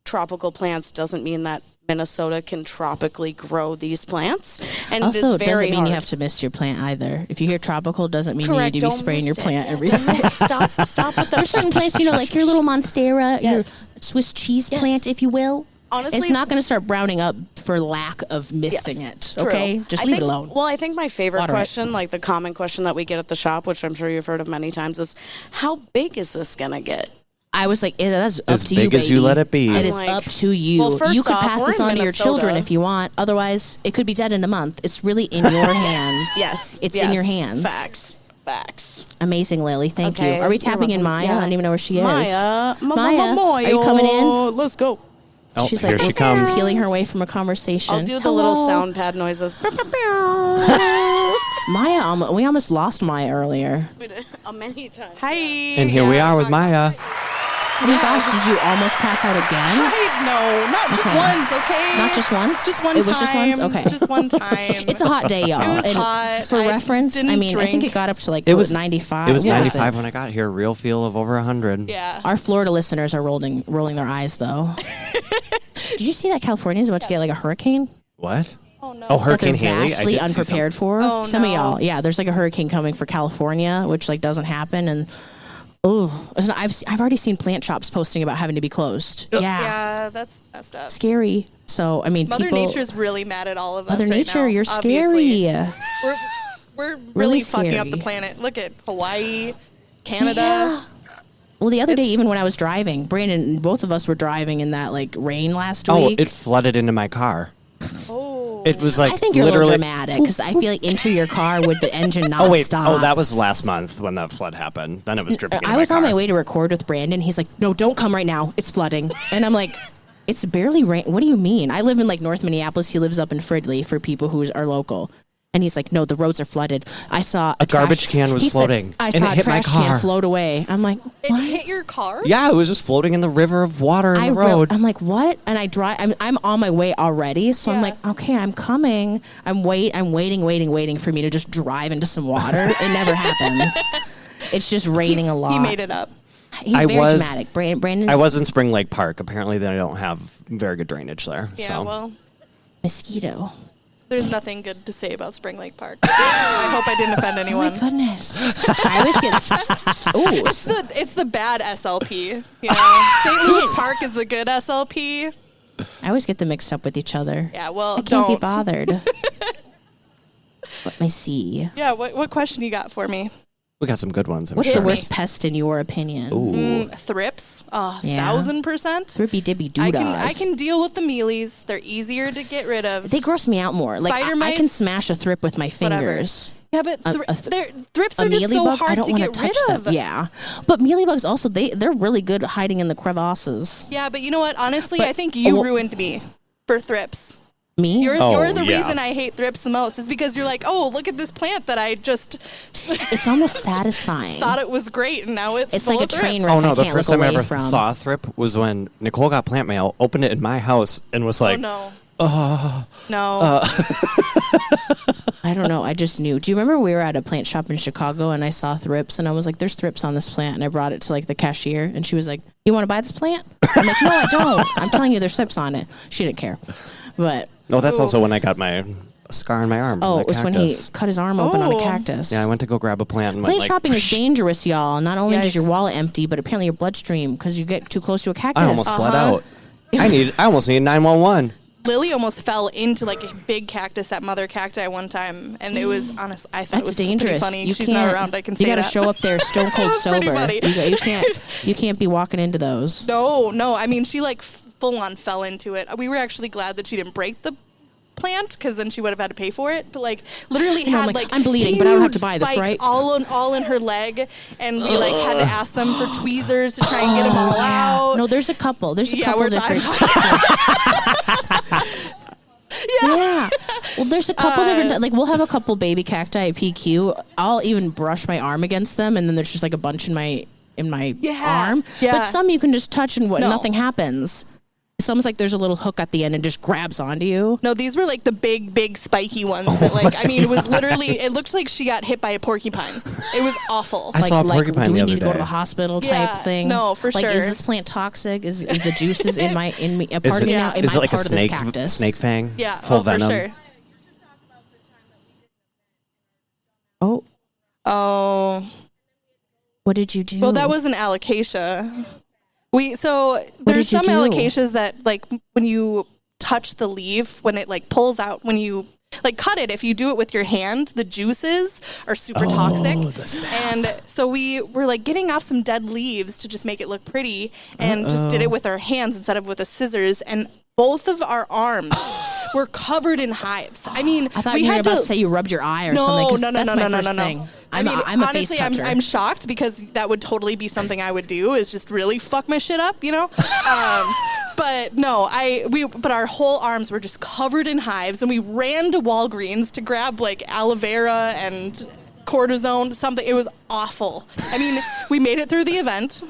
tropical plants doesn't mean that Minnesota can tropically grow these plants. And Also, it it is very doesn't mean hard. you have to mist your plant either. If you hear tropical, doesn't mean Correct, you need to be don't spraying your mist it. plant Yeah, every don't day. mist- Stop with that. There's certain plants, you know, like your little monstera, Yes. your Swiss cheese Yes. plant, if you will. Honestly- it's not going to start browning up for lack of misting it. True. Okay, just I leave think- it alone. Well, I think my favorite Water it. question, like the common question that we get at the shop, which I'm sure you've heard of many times, is how big is this gonna get? I was like, that's up As to you, big as you baby. let it be. It is like- up to you. Well, first You could off, pass we're this in on to your Minnesota. children if you want. Otherwise, it could be dead in a month. It's really in your hands. Yes, It's yes. in your hands. Facts. Amazing, Lily. Thank Okay, you. Are we you're tapping in welcome. Maya? Yeah. I don't even know where she is. Maya, Maya, are you coming in? Let's go. Oh, She's here like she comes. peeling her way from a conversation. I'll do the little Hello. sound pad noises. Maya, we almost lost Maya earlier. Many times. Hi. And here we are with Maya. Oh my gosh, did you almost pass out again? Hi. No, not just Okay. once, okay? Not just once? Just one It time. was just once? Okay. Just one time. It's a hot day, y'all. It was And hot. for I reference, I didn't mean, I think drink. it got up to like It was 95. It was What 95 when I got here. Real feel of over 100. Yeah. Our Florida listeners are rolling their eyes though. Did you see that California's about to get like a hurricane? What? Oh no. Oh, That Hurricane they're Haley. I vastly did see unprepared for. Oh, Some of no. y'all, yeah. There's like a hurricane coming for California, which like doesn't happen, and I've already seen plant shops posting about having to be closed. Yeah, Yeah, that's messed up. scary. So I mean, Mother people, Nature's really mad at all of us. Mother right Nature, now, you're obviously. scary. We're really fucking up scary. the planet. Look at Hawaii, Canada. Yeah. Well, the other day, even when I was driving, Brandon, both of us were driving in that like rain last Oh, week. it flooded into my car. Oh. It was like I think you're a little literally. dramatic because I feel like into your car with the engine not Oh wait! stop. Oh, that was last month when that flood happened. Then it was dripping. into I was my on car. my way to record with Brandon. He's like, "No, don't come right now. It's flooding." And I'm like, "It's barely rain. What do you mean? I live in like North Minneapolis. He lives up in Fridley for people who are local." And he's like, "No, the roads are flooded. I saw A garbage can was he said, floating, I and saw it a hit my trash can car." float away." I'm like, It "What?" hit your car? Yeah, it was just floating in the river of water in the road. I'm like, "What?" And I drive. I'm on my way already, so I'm Yeah. like, "Okay, I'm coming." I'm waiting for me to just drive into some water. It never happens. It's just raining a lot. He made it up. He's very dramatic. Brandon's I was in Spring Lake Park. Apparently, they don't have very good drainage there. Yeah, so. well, mosquito. there's nothing good to say about Spring Lake Park. I hope I didn't offend anyone. Oh my goodness. I always get It's the bad SLP. You know, St. Louis Park is the good SLP. I always get them mixed up with each other. Yeah, well, I can't be don't. bothered. Let me see. Yeah, what question you got for me? We got some good ones. I'm What's sure. the worst pest in your opinion? Ooh. Thrips, Yeah. 1000%. Thrippy dibby I doodads. can deal with the mealies. They're easier to get rid of. They gross me out more. Like Spider I can mites? smash a thrip with my Whatever. fingers. Yeah, but thrips are just mealy so bug, I hard don't to want get to touch rid of. them. Yeah, but mealybugs also they're really good at hiding in the crevasses. Yeah, but you know what? Honestly, But- I think you well- ruined me for thrips. Me? You're the yeah. reason I hate thrips the most is because you're like, oh, look at this plant that I just It's almost satisfying. thought it was great, and now it's It's full like a of thrips. train wreck. Oh no! I The can't first look time I away ever from. saw a thrip was when Nicole got plant mail, opened it in my house, and was like, Oh no. No. I don't know. I just knew. Do you remember we were at a plant shop in Chicago and I saw thrips and I was like, "There's thrips on this plant," and I brought it to like the cashier and she was like, "You want to buy this plant?" I'm like, "No, I don't. I'm telling you, there's thrips on it." She didn't care, but "Oh, that's also when I got my scar on my arm." from oh, the it was when he cactus. cut his arm open on a Oh. cactus. Yeah, I went to go grab a plant and Plant went like, shopping is dangerous, y'all. Not only does your Yikes. wallet empty, but apparently your bloodstream because you get too close to a cactus. I almost bled out. I almost need 911. Lily almost fell into like a big cactus at Mother Cacti one time, and it was honest. I thought it That's was dangerous. pretty funny. You She's can't, not around. I can say you gotta that. show up there stone cold was pretty sober. funny. You can't be walking into those. No. I mean, she like full on fell into it. We were actually glad that she didn't break the plant because then she would have had to pay for it. But like literally I know, had I'm like, like I'm bleeding, but I don't have to huge buy this, spikes right? all in her leg, and we like had to ask them for tweezers to try and get them all out. No, there's a couple. There's a Yeah, couple we're different. Yeah. Well, there's a couple different. Like, we'll have a couple baby cacti at PQ. I'll even brush my arm against them, and then there's just like a bunch in my arm. Yeah. But some you can just touch and No. nothing happens. It's almost like there's a little hook at the end and just grabs onto you. No, these were like the big spiky ones that like I mean it was literally it looked like she got hit by a porcupine. It was awful. I saw a porcupine do we the need other to go to day. the hospital Yeah, type thing? no, for like, sure. Is this plant toxic? Is the juices in me a Is part of me now? Am is I it like a part of this snake cactus? snake fang? Yeah, full oh, venom. for sure. Oh, Oh. what did you do? Well, that was an alocasia. There's did you some do? alocasias that like when you touch the leaf, when it like pulls out, when you like cut it, if you do it with your hand, the juices are super toxic. And so we were like getting off some dead leaves to just make it look pretty and just did it with our hands instead of with the scissors, and both of our arms were covered in hives. I mean, I thought we you were had about to to say you rubbed your eye or something. 'Cause no, that's my first no. thing. I mean, I'm a honestly, face toucher. I'm shocked because that would totally be something I would do is just really fuck my shit up, you know? But no, but our whole arms were just covered in hives, and we ran to Walgreens to grab like aloe vera and cortisone, something. It was awful. I mean, we made it through the event,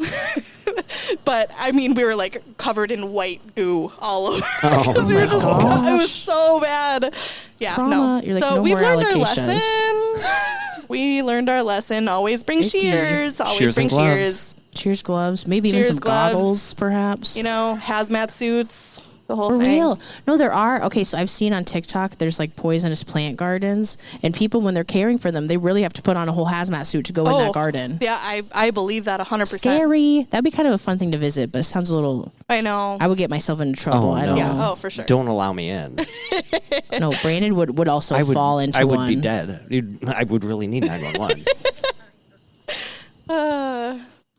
but I mean, we were like covered in white goo all over because we were just. It was so bad. Yeah, Trauma. no. You're like, so no we've more learned our alocasias. lesson. We learned our lesson. Always bring Thank you. shears. Always Shears bring and gloves. shears. Cheers gloves, maybe Cheers even some gloves. goggles, perhaps. You know, hazmat suits. The whole For thing. real. No, there are. Okay, so I've seen on TikTok there's like poisonous plant gardens, and people when they're caring for them, they really have to put on a whole hazmat suit to go in that garden. Yeah, I believe that 100%. Scary. That'd be kind of a fun thing to visit, but it sounds a little. I know. I would get myself into trouble. Oh, I don't no. Yeah. know. Oh, for sure. Don't allow me in. No, Brandon would also fall into I would one. be dead. I would really need 911.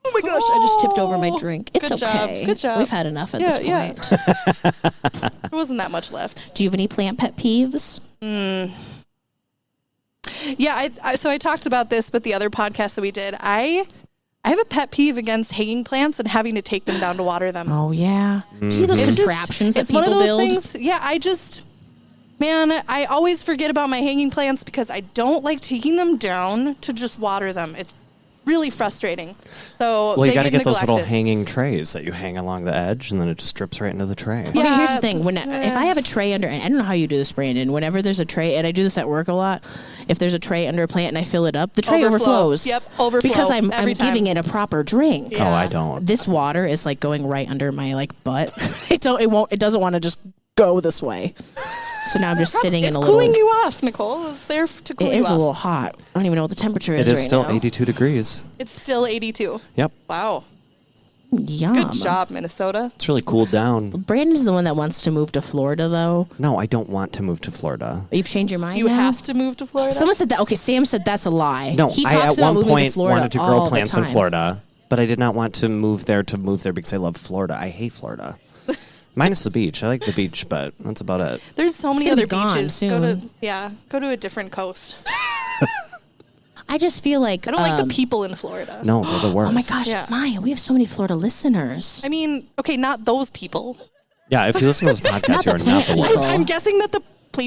Oh my gosh! I just tipped over my drink. It's Good job. okay. Good job. We've had enough at Yeah, this yeah. point. There wasn't that much left. Do you have any plant pet peeves? Yeah, so I talked about this with the other podcast that we did. I have a pet peeve against hanging plants and having to take them down to water them. Oh yeah. Do you see those It's just- contraptions that it's people one of those build? things. Yeah, I always forget about my hanging plants because I don't like taking them down to just water them. It really frustrating. So Well, you got to get those little hanging trays that you hang along the edge, and then it just drips right into the tray. Okay, here's the thing. If I have a tray under, and I don't know how you do this, Brandon. Whenever there's a tray, and I do this at work a lot, if there's a tray under a plant and I fill it up, the tray overflows. Yep, overflow. Because I'm giving it a proper drink. Oh, I don't. This water is like going right under my butt. It doesn't want to just go this way. So now I'm just sitting in a little. It's cooling you off, Nicole. It's there to cool you off. It is a little hot. I don't even know what the temperature is right now. It is still now. 82 degrees. It's still 82. Yep. Wow. Yum. Good job, Minnesota. It's really cooled down. Brandon's the one that wants to move to Florida, though. No, I don't want to move to Florida. You've changed your mind You now? have to move to Florida? Someone said that. Okay, Sam said that's a lie. No, he I talks at about one moving to point Florida wanted to all grow the plants in time. Florida, but I did not want to move there because I love Florida. I hate Florida. Minus the beach. I like the beach, but that's about it. There's so many gonna other be gone beaches. soon. Go to a different coast. I just feel like I don't like the people in Florida. No, they're the worst. Oh my gosh, Yeah. Maya, we have so many Florida listeners. I mean, okay, not those people. Yeah, if you listen to this podcast, you are not the people. worst. I'm guessing that the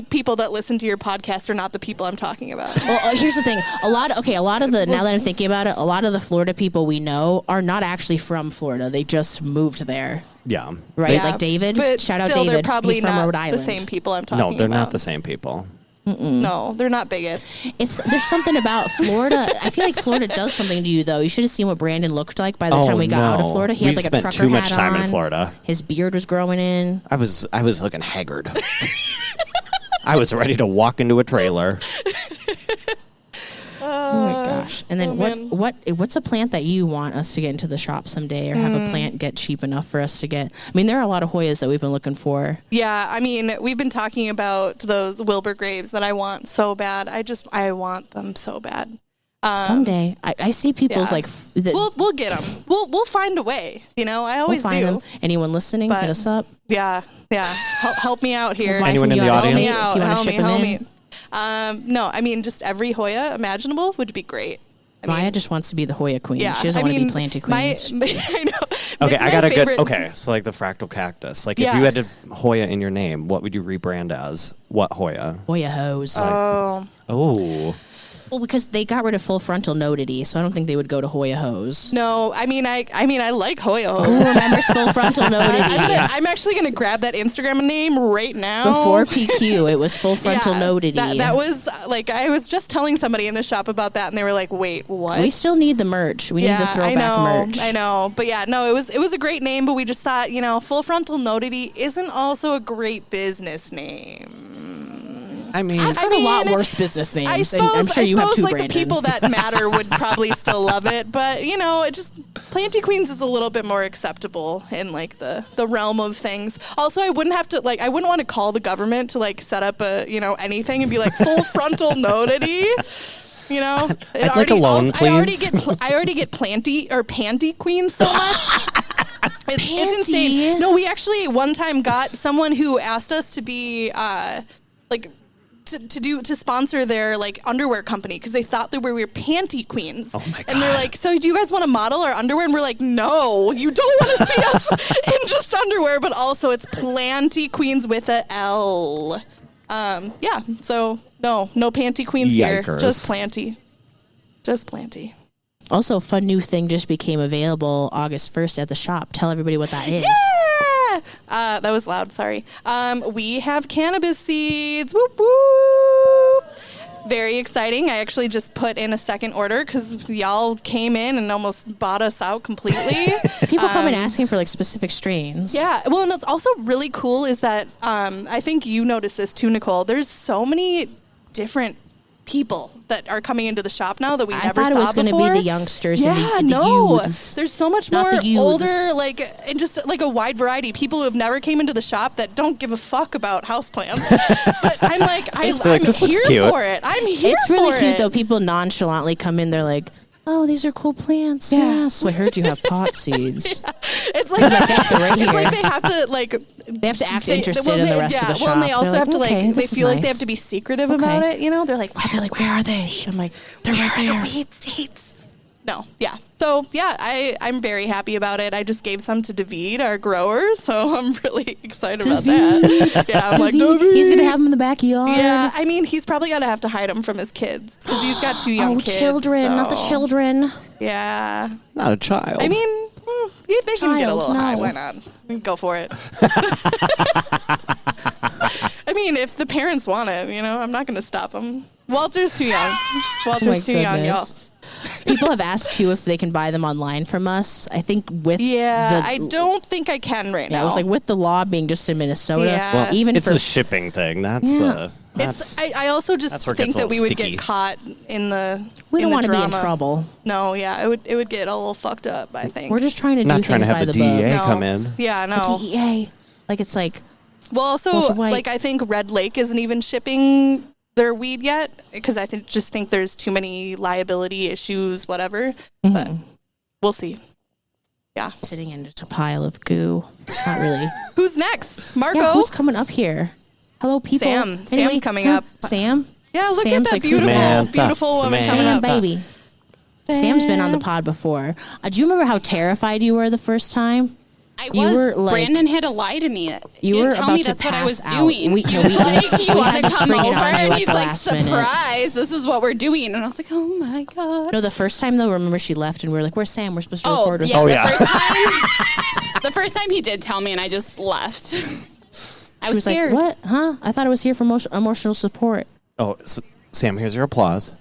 people that listen to your podcast are not the people I'm talking about. Well, here's the thing. A lot of the now that I'm thinking about it, a lot of the Florida people we know are not actually from Florida. They just moved there. Yeah. Right? Yeah, Like David. but Shout out still, David. They're probably He's from not Rhode Island. the same people I'm talking about. No, they're not the same people. No, they're not bigots. There's something about Florida. I feel like Florida does something to you, though. You should have seen what Brandon looked like by the time we got out of Florida. He had We've like a spent trucker too much hat time on. in Florida. His beard was growing in. I was looking haggard. I was ready to walk into a trailer. Oh my gosh! And then what's a plant that you want us to get into the shop someday, or have a plant get cheap enough for us to get? I mean, there are a lot of Hoyas that we've been looking for. Yeah, I mean, we've been talking about those Wilbur graves that I want so bad. I want them so bad. Someday, I see people's yeah. We'll get them. We'll find a way. You know, I always find do. them. Anyone listening, But- hit us up. Yeah. Help me out here. Buy Anyone from in you the on audience? Etsy Help me out. if you wanna Help me. ship 'em Help in. me. No, I mean, just every Hoya imaginable would be great. I mean, Maya just wants to be the Hoya queen. yeah, She doesn't I want to mean, be planty queens. I know. Okay, It's I my got a favorite- good. Okay, so like the fractal cactus. Like if Yeah. you had a Hoya in your name, what would you rebrand as? What Hoya? Hoya hose. Oh, Well, because they got rid of full frontal nudity, so I don't think they would go to Hoya hose. No, I mean, I like Hoya. Who remembers full frontal nudity? I'm actually gonna grab that Instagram name right now. Before PQ, it was full frontal nudity. That was like I was just telling somebody in the shop about that, and they were like, "Wait, what?" We still need the merch. We need the throwback merch. I know, but yeah, no, it was a great name, but we just thought, full frontal nudity isn't also a great business name. I mean, I've heard a lot worse business names. I suppose, and I'm sure you have too, like Brandon. the people that matter would probably still love it, but it just Planty Queens is a little bit more acceptable in like the realm of things. Also, I wouldn't want to call the government to like set up a anything and be like full frontal nudity. I'd like a loan, please. I already get Planty or Panty Queens so much. It's insane. No, we actually one time got someone who asked us to be to sponsor their like underwear company because they thought that we were Panty Queens. Oh my God. And they're like, "So do you guys want to model our underwear?" And we're like, "No, you don't want to see us in just underwear, but also it's Planty Queens with a L." Yeah. So no Panty Queens here. Yikers. Just Planty. Just Planty. Also, a fun new thing just became available August 1st at the shop. Tell everybody what that is. Yeah! That was loud, sorry. We have cannabis seeds. Whoop, whoop. Very exciting. I actually just put in a second order because y'all came in and almost bought us out completely. People come in asking for like specific strains. Yeah. Well, and what's also really cool is that I think you noticed this too, Nicole. There's so many different people that are coming into the shop now that we never saw before. I thought it was going to be the youngsters and the youths. There's so much Not more the youths. older, and just like a wide variety. People who have never came into the shop that don't give a fuck about houseplants. But I'm like, I'm this looks here cute. for it. I'm here It's for really it. cute though. People nonchalantly come in. They're like, "Oh, these are cool plants." Yeah. So I heard you have pot seeds. It's like right it's here. like they have to like. They have to act They- interested well, in the they- rest of the shop. Well, and they also They're have to okay, they this is feel like they nice. have to be secretive about it. They're like, They're like, "Where are they?" I'm like, "They're right there." Weed seeds. No, yeah. So yeah, I'm very happy about it. I just gave some to David, our grower, so I'm really excited about that. Yeah, I'm like, David. He's gonna have them in the backyard. Yeah, I mean, he's probably gonna have to hide them from his kids because he's got 2 young kids. Children, not the so- children. Yeah, Not a child. I mean, they can get a Child, little high. no. Why not? Go for it. I mean, if the parents want it, I'm not gonna stop them. Walter's too young. Walter's too young, y'all. People have asked too if they can buy them online from us. I think with I don't think I can right now. Yeah, I was like, with the law being just in Minnesota, Yeah. well, even it's for a shipping thing. That's I also just that's where it think gets a that we little would sticky. get caught in the we don't want to be in trouble. No, yeah, it would get a little fucked up, I think. We're just trying to do not things trying to by have the the book. DEA No. come in. Yeah, no. The DEA, it's like Well, Bunch also, of white. like, I think Red Lake isn't even shipping their weed yet because I just think there's too many liability issues, whatever. But we'll see. Yeah. sitting in just a pile of goo. Not really. Who's next? Marco? Yeah, who's coming up here? Hello, people. Sam. Sam's coming up. Sam? Yeah, look Sam's at that like, beautiful, Samantha. beautiful woman Samantha. coming Sam, up. baby. Sam's been on the pod before. Do you remember how terrified you were the first time? I You was. were, like- Brandon had to lie to me. You He were didn't tell about me to that's what I was pass out. doing. We- He no, was we- like, we "You want had to to come spring it over?" on you And at he's the like, last minute. "Surprise! This is what we're doing." And I was like, "Oh my god!" No, the first time though, remember she left and we were like, "Where's Sam? We're supposed to Oh record with yeah. her." Oh, the yeah. First time, the first time he did tell me, and I just left. I She was was like, scared. "What? Huh? I thought I was here for emotional support." Oh, Sam, here's your applause.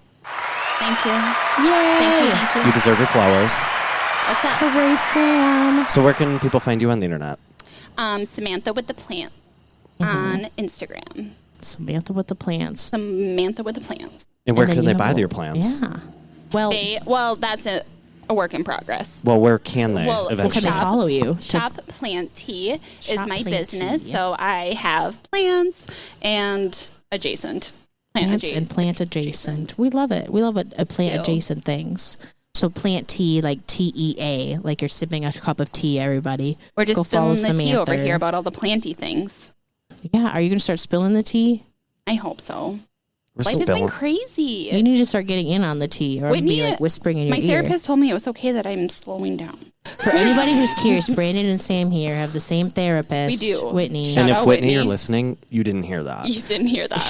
Thank you. Yay! Thank you. Thank You you. deserve your flowers. What's up? Hooray, Sam! So where can people find you on the internet? Samantha with the plants on Instagram. Samantha with the plants. Samantha with the plants. And where And then can you they have buy your plants? Yeah. Well, Well, that's a work in progress. Well, where can they Well, can eventually? they Shop- follow you? Shop Plant Tea is Shop my Plant business, Tea. so I have plants and adjacent. Plants and plant adjacent. We love it. We love it. Plant Ew. adjacent things. So plant tea, like TEA, like you're sipping a cup of tea. Everybody, We're Go just follow spilling the tea over Samantha. here about all the planty things. Yeah, are you gonna start spilling the tea? I hope so. We're Life has been spilling. You crazy. need to start getting in on the tea, or Whitney, be like whispering in your My ear. therapist told me it was okay that I'm slowing down. For anybody who's curious, Brandon and Sam here have the same therapist. We do. Whitney. Shout And if out Whitney, you're Whitney. listening, you didn't hear that. You didn't hear that.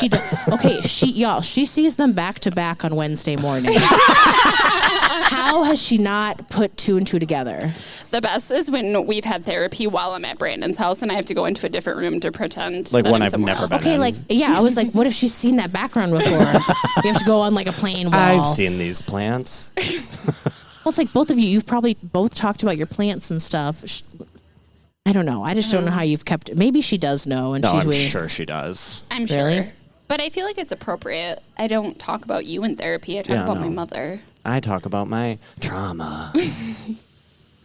She she sees them back to back on Wednesday morning. How has she not put two and two together? The best is when we've had therapy while I'm at Brandon's house and I have to go into a different room to pretend Like that when I'm I've somewhere never else. been. Okay, in. like yeah, I was like, what if she's seen that background before? You have to go on like a plain wall. I've seen these plants. Well, it's like both of you've probably both talked about your plants and stuff. I don't know. I just don't know how you've kept. Maybe she does know, and No, she's I'm waiting. sure she does. I'm sure. Really? But I feel like it's appropriate. I don't talk about you in therapy. I talk Yeah, about no. my mother. I talk about my trauma.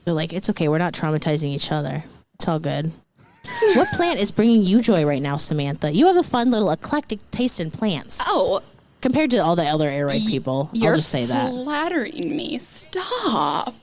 They're like, it's okay. We're not traumatizing each other. It's all good. What plant is bringing you joy right now, Samantha? You have a fun little eclectic taste in plants Oh, compared to all the other air raid people. you're I'll just say that. flattering me. Stop.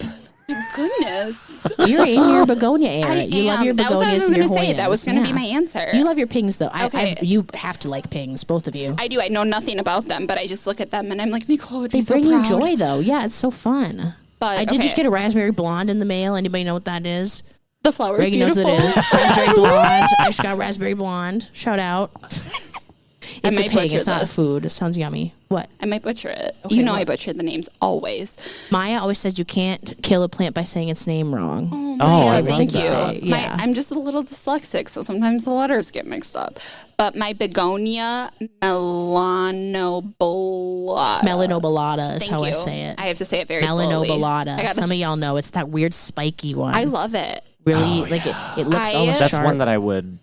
My goodness. You're in your begonia era. I You love am. your That was what I begonias was and your gonna say. Hoyas. That was gonna be Yeah. my answer. You love your pings, though. Okay. You have to like pings, both of you. I do. I know nothing about them, but I just look at them and I'm like, Nicole would They be so bring proud. you joy, though. Yeah, it's so fun. But, I did just okay. get a raspberry blonde in the mail. Anybody know what that is? The flower's Reagan knows beautiful. what it is. Raspberry blonde. I just got raspberry blonde. Shout out. It's a might pig. butcher It's not this. food. It sounds yummy. What? I might butcher it. Okay, you know what? I butcher the names always. Maya always says you can't kill a plant by saying its name wrong. Oh, I Yeah, love thank you. that. Yeah. I'm just a little dyslexic, so sometimes the letters get mixed up. But my begonia melanobolata. Melanobolata is Thank how you. I say it. I have to say it very slowly. Melanobolata. I gotta- Some of y'all know it's that weird spiky one. I love it. really like it looks I- almost That's sharp. one that I would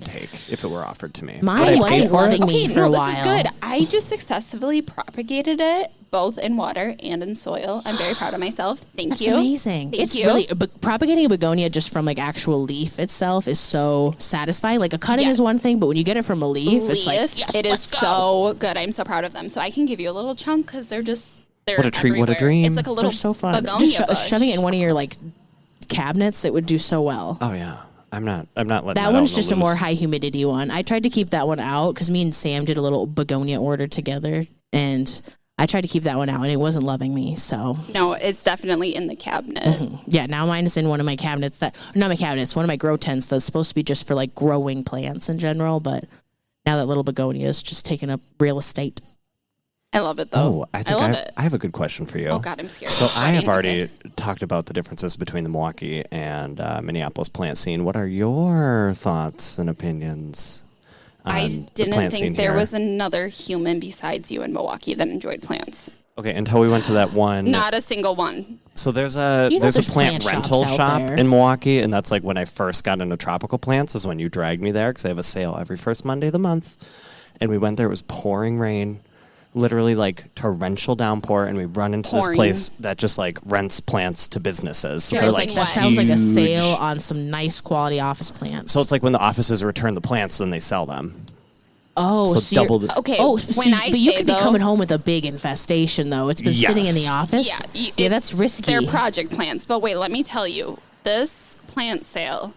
take if it were offered to me. Mine Would I pay wasn't for it? loving me Okay, for no, a this while. is good. I just successfully propagated it both in water and in soil. I'm very proud of myself. Thank That's you. amazing. Thank It's you. really propagating a begonia just from like actual leaf itself is so satisfying. Like a cutting Yes. is one thing, but when you get it from a leaf, it's like Leaf, yes, it is let's go. so good. I'm so proud of them. So I can give you a little chunk because they're What a treat, what a everywhere. dream. It's like a little They're so fun. begonia Just bush. shoving it in one of your like cabinets, it would do so well. Oh yeah, I'm not letting That out one's on the just a more loose. high humidity one. I tried to keep that one out because me and Sam did a little begonia order together, and I tried to keep that one out, and it wasn't loving me. So No, it's definitely in the cabinet. yeah, now mine is in one of my cabinets. Not my cabinets, one of my grow tents that's supposed to be just for like growing plants in general. But now that little begonia is just taking up real estate. I love it though. Oh, I think love it. I have a good question for you. Oh God, I'm scared. So I have Ready? already Okay. talked about the differences between the Milwaukee and Minneapolis plant scene. What are your thoughts and opinions on I the didn't plant scene think there here? was another human besides you in Milwaukee that enjoyed plants. Okay, until we went to that one. Not a single one. So there's a You know there's a there's plant plant rental shops out shop there. in Milwaukee, and that's like when I first got into tropical plants. Is when you dragged me there because they have a sale every first Monday of the month, and we went there. It was pouring rain, literally like torrential downpour, and we run into Pouring. this place that just like rents plants to businesses. So Yeah, they're it's like like That what? sounds like a huge. sale on some nice quality office plants. So it's like when the offices return the plants, then they sell them. oh, So so you're- double the. Okay. Oh, when I but you say could be though, coming home with a big infestation, though. It's been sitting in the Yes. office. Yeah, That's risky. They're project plants. But wait, let me tell you, this plant sale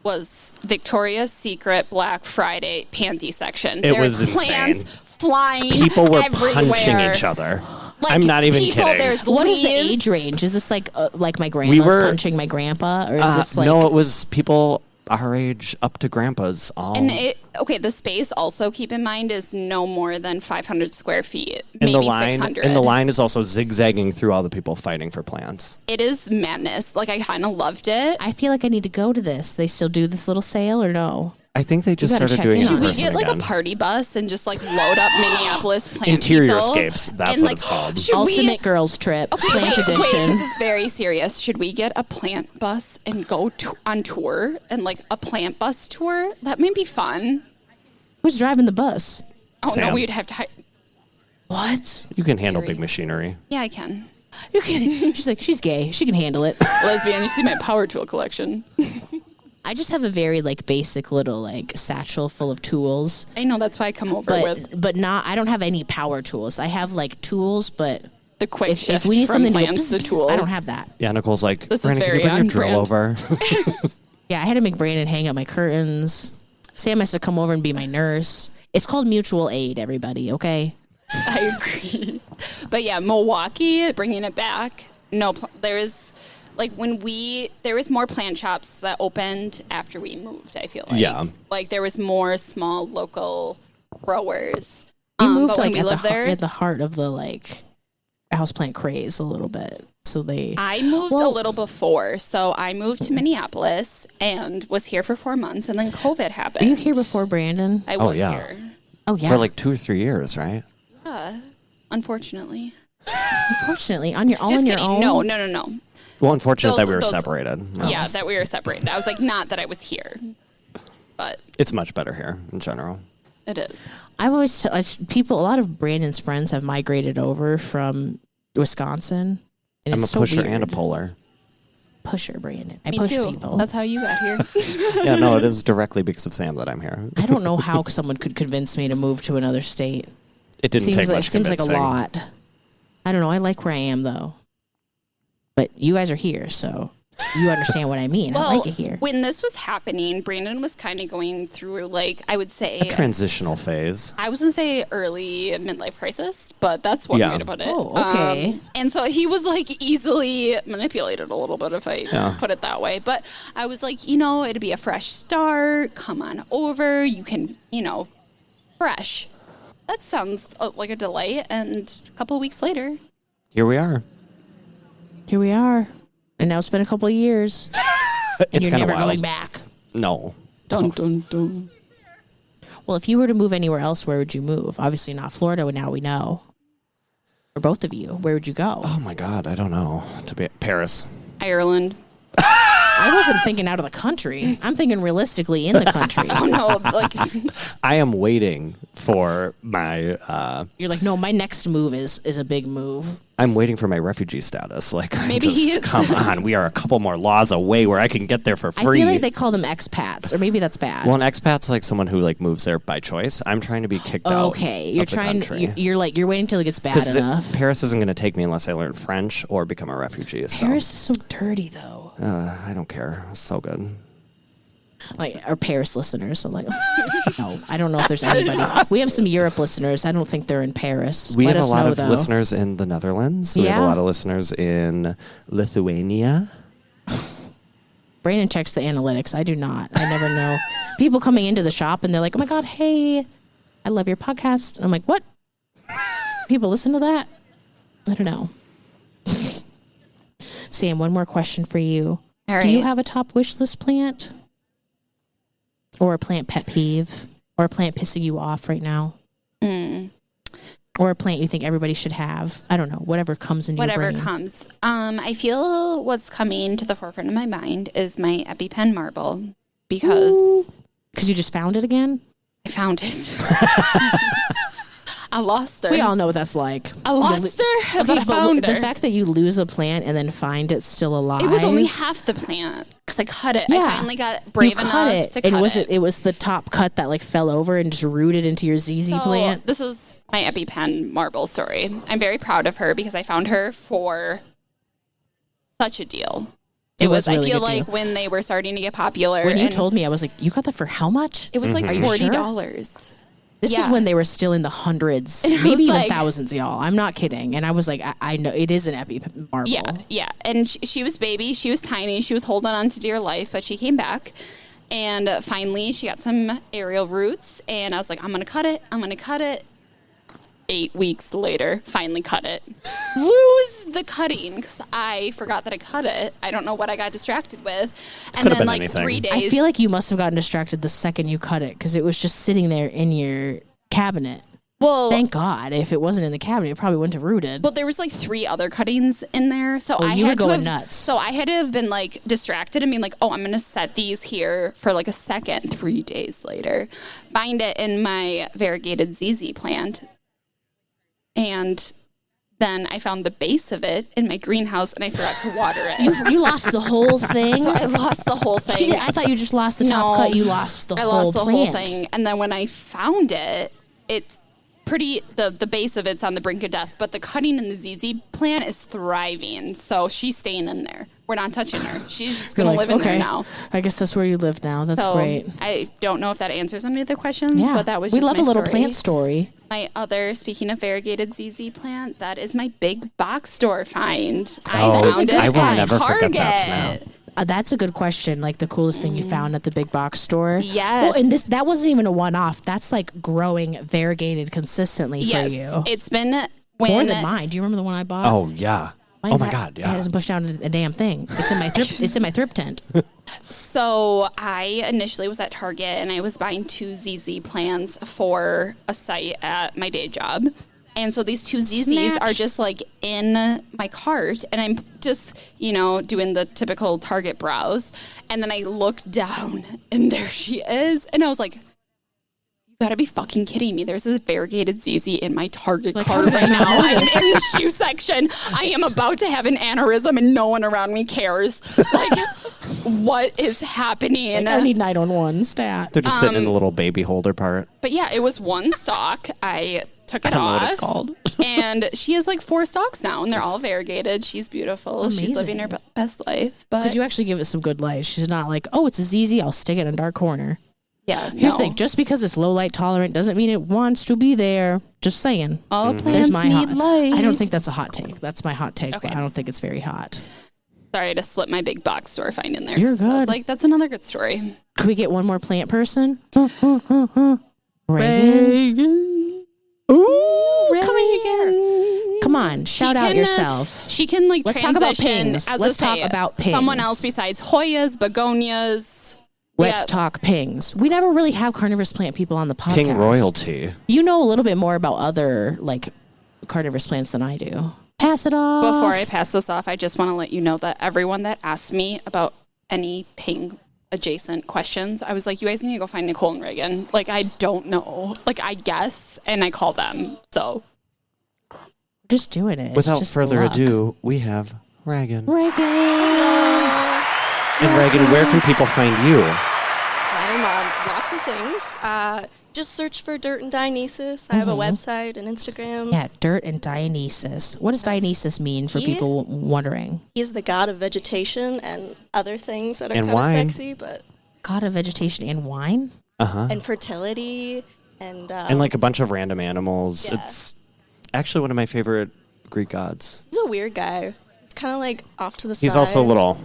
was Victoria's Secret Black Friday panty section. It There's was plants insane. flying People were everywhere. punching each other. Like, I'm not even people, kidding. There's What is the leaves. age range? Is this like my grandma's were- punching my grandpa, or is this like No, it was people our age up to grandpas. All And the space also, keep in mind, is no more than 500 square feet, and maybe the line 600. and the line is also zigzagging through all the people fighting for plants. It is madness. Like, I kind of loved it. I feel like I need to go to this. They still do this little sale or no? I think they just gotta started check doing in it on in Should we person get like again. a party bus and just like load up Minneapolis plant Interior people? escapes, that's And, what like, it's called. should Ultimate girls trip, plant Wait, edition. this is very serious. Should we get a plant bus and go on tour and like a plant bus tour? That may be fun. Who's driving the bus? Oh Sam. no, we'd have to. What? You can handle big machinery. Yeah, I can. You can, she's like, she's gay. She can handle it. Lesbian, you see my power tool collection. I just have a very like basic little like satchel full of tools, I know, that's why I come over with but not. I don't have any power tools. I have like tools, but the quick if shift we need from something to go, plants to tools. I don't have that. Yeah, Nicole's like, This is Brandon, can you very bring your drill on over? Yeah, I had to make Brandon hang up my curtains. Sam has to come over and be my nurse. It's called mutual aid, everybody. Okay. I agree. But yeah, Milwaukee, bringing it back. No, there is like there was more plant shops that opened after we moved. I feel like like there was more small local growers. We moved but when like we at lived there, at the heart of the like houseplant craze a little bit. So they. I moved a Well- little before. So I moved to Minneapolis and was here for 4 months, and then COVID happened. Are you here before Brandon? I Oh, was yeah. here. Oh yeah. For like 2 or 3 years, right? Unfortunately. Unfortunately, on your Just on your kidding. own. No. Well, unfortunate that we were Those- separated. Yeah, that we were separated. I was like, not that I was here, but It's much better here in general. it is. I've always people. A lot of Brandon's friends have migrated over from Wisconsin. And I'm a it's so pusher weird. and a puller. Pusher, Brandon. I Me push too. people. That's how you got here. Yeah, no, it is directly because of Sam that I'm here. I don't know how someone could convince me to move to another state. It didn't Seems take like much seems like a convincing. lot. I don't know. I like where I am though. But you guys are here, so you understand what I mean. I like it here. when this was happening, Brandon was kind of going through, like, I would say, A transitional phase. I was going to say early midlife crisis, but that's one Yeah. way to put it. Oh, okay. And so he was like easily manipulated a little bit, if I put it that way. But I was like, it'd be a fresh start. Come on over. You can, fresh. That sounds like a delay. And a couple of weeks later, Here we are. Here we are. And now it's been a couple of years. And It's you're kind of never wild. going back. No. dun dun dun. Well, if you were to move anywhere else, where would you move? Obviously not Florida, now we know. For both of you, where would you go? Oh my God, I don't know. To be Paris. Ireland. I wasn't thinking out of the country. I'm thinking realistically in the country. Oh no, like I am waiting for my. You're like, no, my next move is a big move. I'm waiting for my refugee status. Like, Maybe he is. come on. We are a couple more laws away where I can get there for free. I feel like they call them expats, or maybe that's bad. Well, an expat's like someone who like moves there by choice. I'm trying to be kicked out. Okay, you're of the trying. country. You're waiting till it gets bad 'Cause enough. Paris isn't going to take me unless I learn French or become a refugee. So Paris is so dirty, though. I don't care. It's so good. Like our Paris listeners. So I'm like, no, I don't know if there's anybody. We have some Europe listeners. I don't think they're in Paris. We Let have a us lot know, of though. listeners in the Netherlands. We have a Yeah. lot of listeners in Lithuania. Brandon checks the analytics. I do not. I never know. People coming into the shop and they're like, oh my God, hey, I love your podcast. And I'm like, what? People listen to that? I don't know. Sam, one more question for you. All Do you right. have a top wish list plant? Or a plant pet peeve? Or a plant pissing you off right now? Or a plant you think everybody should have? I don't know. Whatever comes into your Whatever brain. comes. I feel what's coming to the forefront of my mind is my EpiPen marble because Because you just found it again? I found it. I lost her. We all know what that's like. I lost her, but I found her. The fact that you lose a plant and then find it still alive. It was only half the plant because I cut it. Yeah. I finally got brave you enough cut it, to cut and was it. it was the top cut that like fell over and just rooted into your ZZ So, plant? this is my EpiPen marble story. I'm very proud of her because I found her for such a deal. It was I really feel good like deal. when they were starting to get popular. When you and told me, I was like, "You got that for how much?" it was like Are you sure? $40. This Yeah. is when they were still in the hundreds, And I maybe was even like- thousands, y'all. I'm not kidding. And I was like, I know it is an epi marble. Yeah. And she was baby. She was tiny. She was holding on to dear life, but she came back. And finally, she got some aerial roots. And I was like, I'm going to cut it. I'm going to cut it. 8 weeks later, finally cut it. Lose the cutting because I forgot that I cut it. I don't know what I got distracted with. And Could've then been like anything. 3 days. I feel like you must have gotten distracted the second you cut it because it was just sitting there in your cabinet. well, Thank God. If it wasn't in the cabinet, it probably wouldn't have rooted. Well, there was like 3 other cuttings in there, so I you were had to going have, nuts. So I had to have been like distracted and being like, "Oh, I'm gonna set these here for like a second." 3 days later, find it in my variegated ZZ plant, and then I found the base of it in my greenhouse, and I forgot to water it. you lost the whole thing. So I lost the whole thing. She did, I thought you just lost the top No, cut. You lost the I whole lost the plant. whole thing, and then when I found it, it's pretty. The base of it's on the brink of death, but the cutting in the ZZ plant is thriving. So she's staying in there. We're not touching her. She's just You're gonna like, live in okay, there now. I guess that's where you live now. That's So great. I don't know if that answers any of the questions, Yeah, but that was we just love my a little story. plant story. My other, speaking of variegated ZZ plant, that is my big box store find. Oh, I found it I will at never forget Target. that snap. That's a good question. Like the coolest thing you found at the big box store. Yes. Well, and that wasn't even a one-off. That's like growing variegated consistently Yes, for you. it's been when More than mine. Do you remember the one I bought? Oh, yeah. Mine Oh, my ha- God, It yeah. hasn't pushed down a damn thing. It's in my it's in my thrift tent. So I initially was at Target and I was buying 2 ZZ plants for a site at my day job. And so these 2 ZZs are Snatch. just like in my cart and I'm just, doing the typical Target browse. And then I looked down and there she is. And I was like, you gotta be fucking kidding me. There's a variegated ZZ in my Target cart right now. I'm in the shoe section. I am about to have an aneurysm and no one around me cares. Like, what is happening? I need 911 stat. They're just sitting in the little baby holder part. But yeah, it was one stalk. I took it I don't know off. what it's called. And she has like 4 stalks now, and they're all variegated. She's beautiful. She's living her best life. But Because you actually give it some good light. She's not like, oh, it's a ZZ. I'll stick it in a dark corner. yeah, Here's the thing. Just because it's low light tolerant doesn't mean it wants to be there. Just saying. all There's plants my need hot. light. I don't think that's a hot take. That's my hot take. Okay. But I don't think it's very hot. Sorry to slip my big box store find in there. You're So I was good. like, that's another good story. Could we get one more plant person? Reagan. Ooh, coming again. Come on, shout out yourself. She can like Let's talk about transition pings. as Let's a, talk say, about someone pings. else besides Hoyas, begonias. Let's Yeah. talk pings. We never really have carnivorous plant people on the podcast. Ping royalty. You know a little bit more about other like carnivorous plants than I do. Pass it off. Before I pass this off, I just want to let you know that everyone that asked me about any ping adjacent questions, I was like, you guys need to go find Nicole and Reagan. Like, I don't know. Like, I guess, and I call them. So, just doing it. It's Without just further luck. ado, we have Reagan. Reagan. And Reagan, where can people find you? I'm on lots of things. Just search for Dirt and Dionysus. I have a website and Instagram. Yeah, Dirt and Dionysus. What does Dionysus mean for He- people wondering? He's the god of vegetation and other things that are And kind of wine. sexy, but God of vegetation and wine. and fertility and like a bunch of random animals. Yeah. It's actually one of my favorite Greek gods. he's a weird guy. It's kind of like off to the side. He's also a little.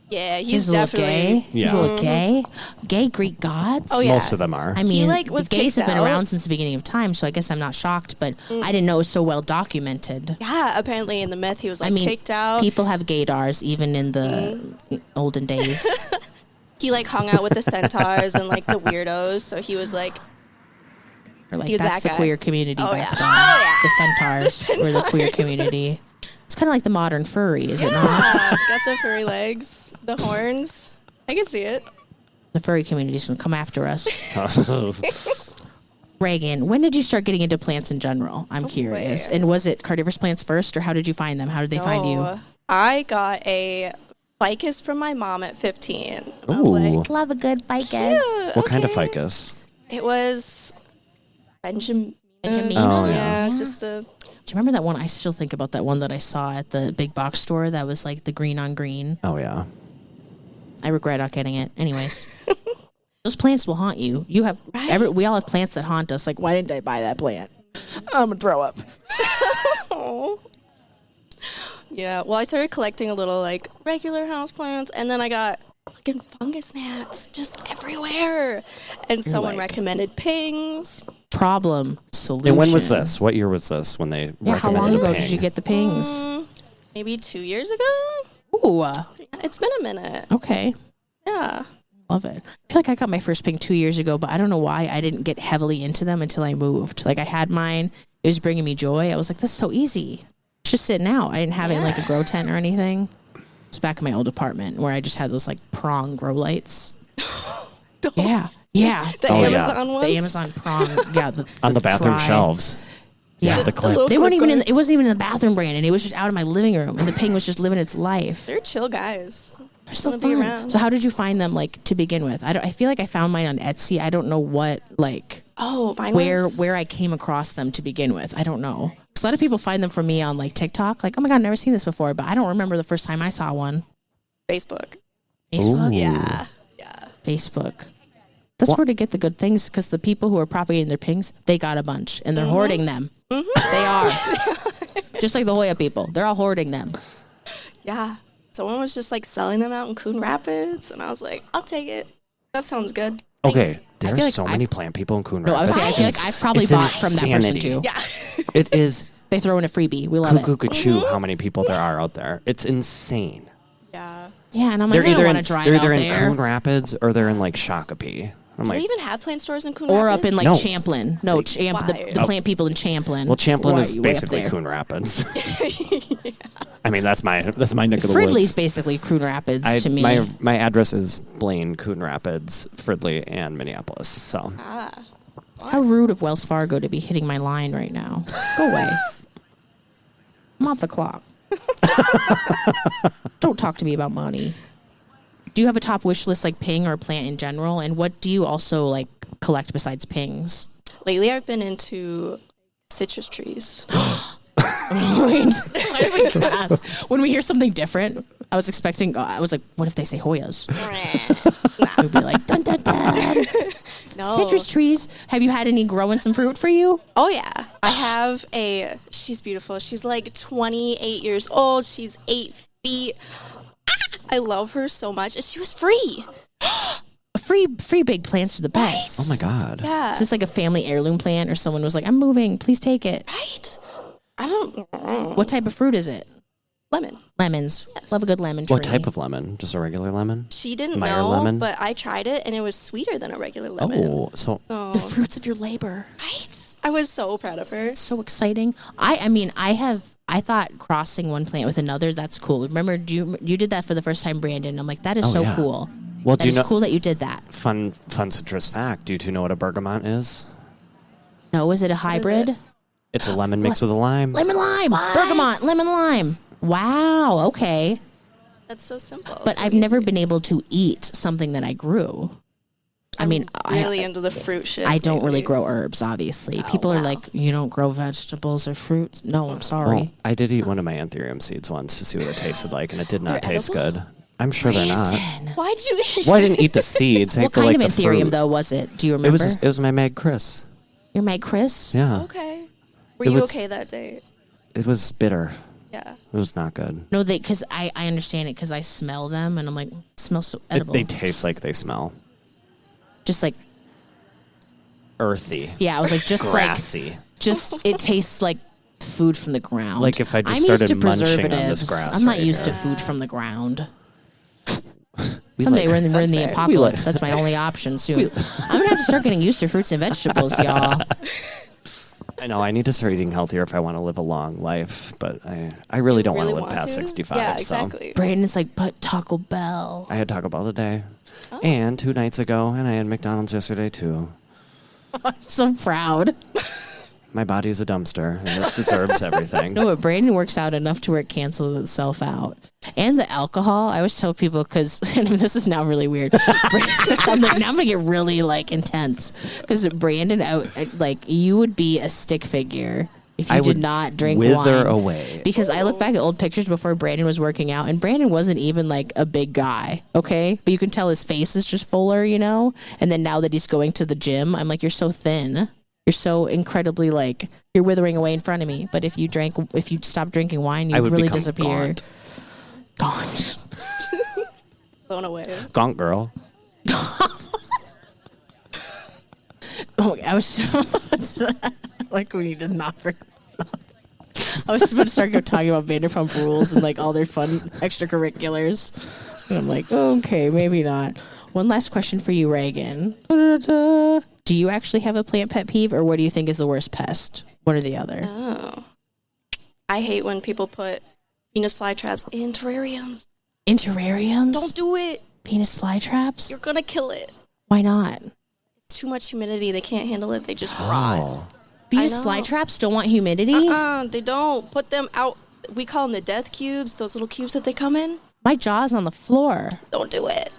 Yeah, he's He's a little definitely gay. He's a little gay. Gay Greek gods. Oh, yeah. Most of them are. I mean, like, was gays kicked have been out. around since the beginning of time, so I guess I'm not shocked, but I didn't know it was so well documented. Yeah, apparently in the myth he was like I mean, kicked out. people have gaydars even in the olden days. He like hung out with the centaurs and like the weirdos, so he was like, Or like He was that's that the guy. queer community Oh, back yeah. then. Oh, The centaurs were the queer community. It's kind of like the modern furry, is it not? got the furry legs, the horns. I can see it. The furry community's gonna come after us. Reagan, when did you start getting into plants in general? I'm curious. boy. And was it carnivorous plants first, or how did you find them? How did they find you? Oh, I got a ficus from my mom at 15. And I was Ooh. like, Love a good ficus. "Yeah, What kind of okay." ficus? It was Benjamin. Benjamina? Oh, Yeah, just a. Do you remember that one? I still think about that one that I saw at the big box store that was like the green on green. Oh yeah. I regret not getting it. Anyways, those plants will haunt you. You have Right. we all have plants that haunt us. Like, why didn't I buy that plant? I'm gonna throw up. Oh. Yeah, well, I started collecting a little like regular house plants, and then I got fucking fungus gnats just everywhere. And someone like- recommended pings. Problem solution. And when was this? What year was this when they Yeah, how long recommended ago ping? did you get the pings? Maybe 2 years ago. Ooh, Yeah, it's been a minute. okay. Yeah. Love it. I feel like I got my first ping 2 years ago, but I don't know why I didn't get heavily into them until I moved. Like I had mine. It was bringing me joy. I was like, this is so easy. It's just sitting out. I didn't have it in like a grow tent or anything. It was back in my old apartment where I just had those like prong grow lights. Yeah. Yeah. The Oh, yeah. Amazon ones. The Amazon prong. Yeah. on the bathroom dry- shelves. Yeah. The clip. little They weren't even in. clip. It wasn't even in the bathroom, Brandon. It was just out in my living room, and the ping was just living its life. They're chill guys. They're so wanna be fun. around. So how did you find them, like to begin with? I feel like I found mine on Etsy. I don't know what like Oh, mine was... where I came across them to begin with. I don't know. 'Cause a lot of people find them from me on like TikTok. Like, oh my god, I've never seen this before. But I don't remember the first time I saw one. Facebook. Facebook. Yeah. Yeah. Facebook. That's where to get the good things because the people who are propagating their pings, they got a bunch and they're hoarding them. They are. Just like the Hoya people. They're all hoarding them. Yeah. Someone was just like selling them out in Coon Rapids, and I was like, I'll take it. That sounds good. Okay, feel there's like so many plant people in Coon No, I was Rapids. saying, I feel like I've probably It's bought from that person insanity. too. Yeah. It is They throw in a freebie. We love it. cuckoo how many people there are out there. It's insane. Yeah. Yeah, and I'm like, They're I don't either want in to drive they're out either in there. Coon Rapids or they're in like Shakopee. I'm Do like, they even have plant stores in Coon Or Rapids? up in like No. Champlin. No, the Why? plant people in Champlin. well, Champlin Why is are you way up basically there? Coon Rapids. I mean, that's my neck of the Fridley's woods. basically Coon Rapids to me. My address is Blaine, Coon Rapids, Fridley, and Minneapolis. So How rude of Wells Fargo to be hitting my line right now. Go away. I'm off the clock. Don't talk to me about money. Do you have a top wish list like ping or a plant in general? And what do you also like collect besides pings? Lately, I've been into citrus trees. Wait, I would ask. When we hear something different, I was expecting, I was like, what if they say Hoyas? I would be like, dun dun dun. No. Citrus trees. Have you had any growing some fruit for you? Oh, yeah. I have she's beautiful. She's like 28 years old. She's 8 feet. I love her so much. And she was free. Free big plants are the best. oh my god. Yeah. Just like a family heirloom plant or someone was like, I'm moving, please take it. Right? I don't... What type of fruit is it? Lemon. Lemons. Love a good lemon tree. What type of lemon? Just a regular lemon? She didn't Meyer know, lemon? but I tried it, and it was sweeter than a regular lemon. Oh, so The fruits of your labor. Right? I was so proud of her. So exciting. I mean, I thought crossing one plant with another, that's cool. Remember, you did that for the first time, Brandon. I'm like, that is Oh, so yeah. cool. well, That do you is know? cool that you did that. Fun citrus fact. Do you know what a bergamot is? No, is it a hybrid? It's a lemon mixed with a lime. Lemon lime. Bergamot. Lemon lime. Wow. Okay. That's so simple. But so I've never easy. been able to eat something that I grew. I mean, Really into the fruit shit. I don't really lately. grow herbs, obviously. People are wow. like, you don't grow vegetables or fruits. No, I'm sorry. Well, I did eat one of my anthurium seeds once to see what it tasted like, and it did not They're taste edible? good. I'm sure they're not. Why'd you eat? Well, I didn't eat the seeds. I What ate the, kind like, of the Ethereum fruit. though was it? Do you remember? It was my Meg Chris. Your Meg Chris? Yeah. Okay. Were It you was- okay that day? It was bitter. Yeah. It was not good. No, because I understand it because I smell them and I'm like, it smells so edible. They taste like they smell Just like, earthy. yeah, I was like, just grassy. it tastes like food from the ground. Like if I just I'm started used to munching on preservatives. this grass I'm not right used here. to food from the ground. We Someday like- we're in the fair. apocalypse. That's my only option soon. I'm gonna have to start getting used to fruits and vegetables, y'all. I know I need to start eating healthier if I want to live a long life, but I really don't want to Really live past 65. Yeah, So exactly. Brandon's like, but Taco Bell. I had Taco Bell today, and 2 nights ago, and I had McDonald's yesterday too. So proud. My body is a dumpster, and it deserves everything. No, but Brandon works out enough to where it cancels itself out. And the alcohol, I always tell people because this is now really weird. I'm like, now I'm gonna get really like intense because Brandon, like you would be a stick figure if you I did would not drink wither wine. away. Because I look back at old pictures before Brandon was working out, and Brandon wasn't even like a big guy, okay? But you can tell his face is just fuller, you know. And then now that he's going to the gym, I'm like, you're so thin. You're so incredibly like you're withering away in front of me. But if you stop drinking wine, I you would really become disappear. gaunt. Blown away. Gaunt girl. Oh, I was like when you did not bring. I was supposed to start talking about Vanderpump Rules and like all their fun extracurriculars, and I'm like, okay, maybe not. One last question for you, Reagan. Do you actually have a plant pet peeve, or what do you think is the worst pest? One or the other? Oh. I hate when people put Venus flytraps in terrariums. In terrariums? Don't do it. Venus flytraps? You're gonna kill it. Why not? It's too much humidity. They can't handle it. They just rot. Venus know. flytraps don't want humidity? They don't. Put them out. We call them the death cubes, those little cubes that they come in. My jaw's on the floor. Don't do it.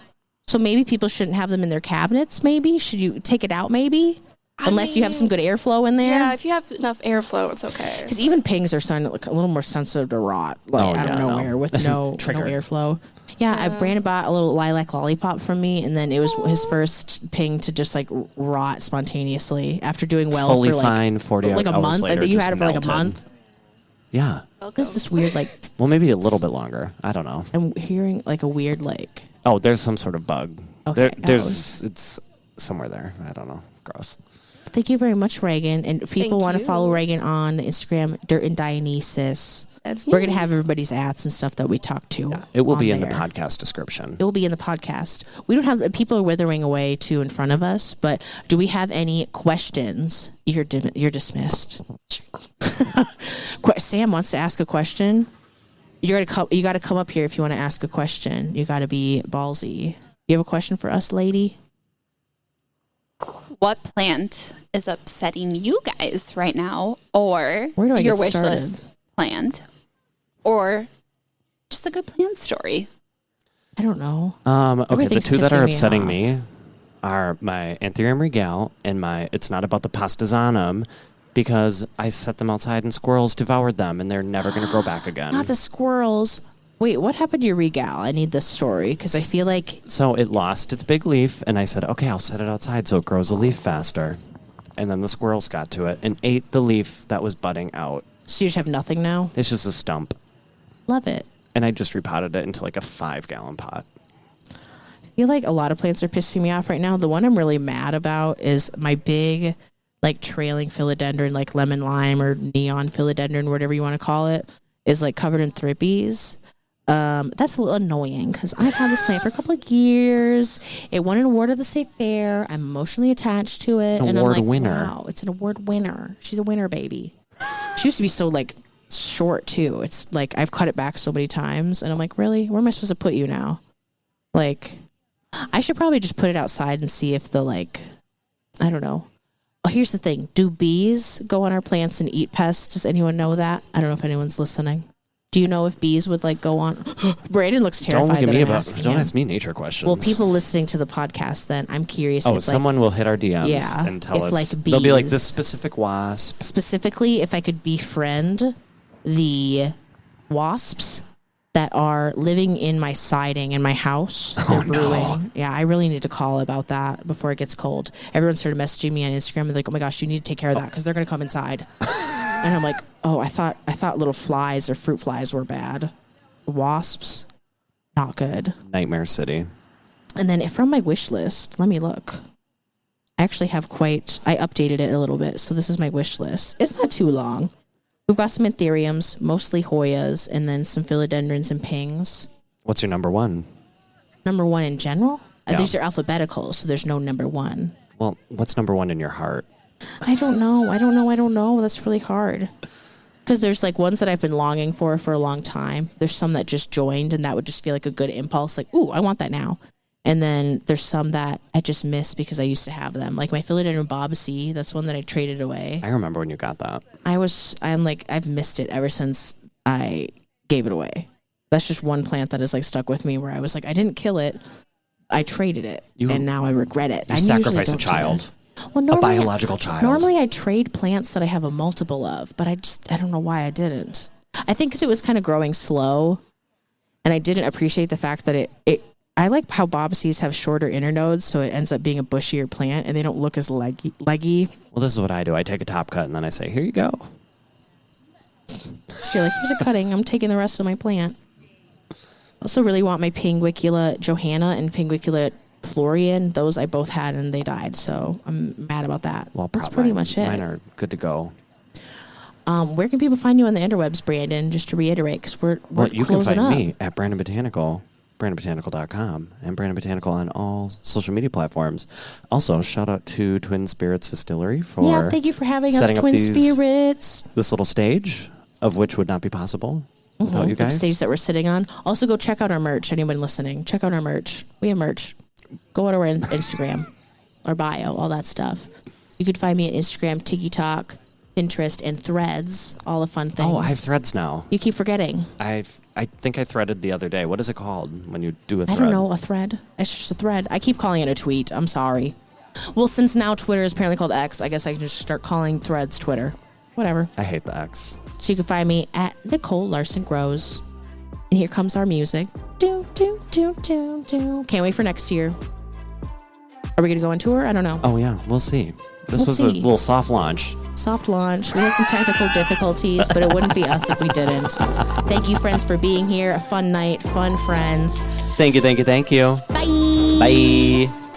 So maybe people shouldn't have them in their cabinets, maybe? Should you take it out, maybe? Unless you have some good airflow in there? Yeah, if you have enough airflow, it's okay. Because even pigs are starting to look a little more sensitive to rot. Like, Oh, I don't yeah, know no. where, with no airflow. Yeah, Brandon bought a little lilac lollipop from me, and then it was his first ping to just like rot spontaneously after doing well Fully for like, fine, 40 like a hours month. I later, think you just had it for like a melted. month. Yeah. There's this weird like, Well, maybe a little bit longer. I don't know. I'm hearing like a weird like. Oh, there's some sort of bug. Okay. It's somewhere there. I don't know. Gross. Thank you very much, Reagan. And if people Thank want to you. follow Reagan on the Instagram, Dirt and Dionysus. That's We're me. gonna have everybody's ads and stuff that we talk to. It will on be in the there. podcast description. It will be in the podcast. We don't have people are withering away too in front of us, but do we have any questions? You're dismissed. Sam wants to ask a question. You got to come up here if you want to ask a question. You got to be ballsy. You have a question for us, lady? What plant is upsetting you guys right now, or Where do I your get wish started? list plant, or just a good plant story? I don't know. Okay, the Everything's two that pissing are me upsetting off. me are my Anthurium regale and my It's Not About the Pastazanum, because I set them outside and squirrels devoured them and they're never going to grow back again. Not the squirrels. Wait, what happened to your regal? I need this story because I feel like So it lost its big leaf, and I said, okay, I'll set it outside so it grows a leaf faster. And then the squirrels got to it and ate the leaf that was budding out. so you just have nothing now. It's just a stump. Love it. And I just repotted it into like a 5-gallon pot. I feel like a lot of plants are pissing me off right now. The one I'm really mad about is my big, like trailing philodendron, like lemon lime or neon philodendron, whatever you want to call it, is like covered in thrippies. That's a little annoying because I've had this plant for a couple of years. It won an award at the state fair. I'm emotionally attached to it. An and award I'm like, winner. wow, it's an award winner. She's a winner, baby. She used to be so like short too. It's like I've cut it back so many times, and I'm like, really? Where am I supposed to put you now? Like, I should probably just put it outside and see if the like, I don't know. Oh, here's the thing. Do bees go on our plants and eat pests? Does anyone know that? I don't know if anyone's listening. Do you know if bees would like go on? Brandon looks terrified. Don't look at that me I'm about. asking Don't him. ask me nature questions. Well, people listening to the podcast, then I'm curious. Oh, if, someone will hit our DMs Yeah, and tell if, us. like, They'll be like bees- this specific wasp. specifically if I could befriend the wasps that are living in my siding in my house. They're brewing. No. Yeah, I really need to call about that before it gets cold. Everyone started messaging me on Instagram and like, oh my gosh, you need to take care of that because they're going to come inside. And I'm like, oh, I thought little flies or fruit flies were bad. Wasps, not good. Nightmare City. And then from my wish list, let me look. I actually have I updated it a little bit. So this is my wish list. It's not too long. We've got some anthuriums, mostly Hoyas, and then some philodendrons and pings. What's your number one? Number one in general? Yeah. These are alphabetical, so there's no number one. Well, what's number one in your heart? I don't know. That's really hard. Because there's like ones that I've been longing for a long time. There's some that just joined, and that would just feel like a good impulse. Like, ooh, I want that now. And then there's some that I just miss because I used to have them. Like my philodendron Bob C, that's one that I traded away. I remember when you got that. I've missed it ever since I gave it away. That's just one plant that has like stuck with me where I was like, I didn't kill it. I traded it. And now I regret it. You sacrifice a child. Well, normally, a biological child. Normally I trade plants that I have a multiple of, but I don't know why I didn't. I think because it was kind of growing slow and I didn't appreciate the fact that I like how Bob C's have shorter internodes, so it ends up being a bushier plant, and they don't look as leggy. Well, this is what I do. I take a top cut, and then I say, here you go. So you're like, here's a cutting. I'm taking the rest of my plant. I also really want my Pinguicula Johanna and Pinguicula Florian. Those I both had, and they died, so I'm mad about that. Well, that's pretty much it. Mine are good to go. Where can people find you on the interwebs, Brandon, just to reiterate, because we're you closing can find up. me at Brandon Botanical. BrandonBotanical.com and Brandon Botanical on all social media platforms. Also, shout out to Twin Spirits Distillery for thank you for having us, Twin Spirits. This little stage, of which would not be possible without you guys. The stage that we're sitting on. Also, go check out our merch. Anyone listening, check out our merch. We have merch. Go out to our Instagram, our bio, all that stuff. You could find me at Instagram, TikTok, Pinterest, and Threads. All the fun things. Oh, I have Threads now. You keep forgetting. I think I threaded the other day. What is it called when you do a thread? I don't know, a thread. It's just a thread. I keep calling it a tweet. I'm sorry. Well, since now Twitter is apparently called X, I guess I can just start calling Threads Twitter. Whatever. I hate the X. So you can find me at Nicole Larson Grows. And here comes our music. Do, do, do, do, do. Can't wait for next year. Are we going to go on tour? I don't know. Oh, yeah. We'll see. This was a little soft launch. Soft launch. We had some technical difficulties, but it wouldn't be us if we didn't. Thank you, friends, for being here. A fun night, fun friends. Thank you. Bye. Bye.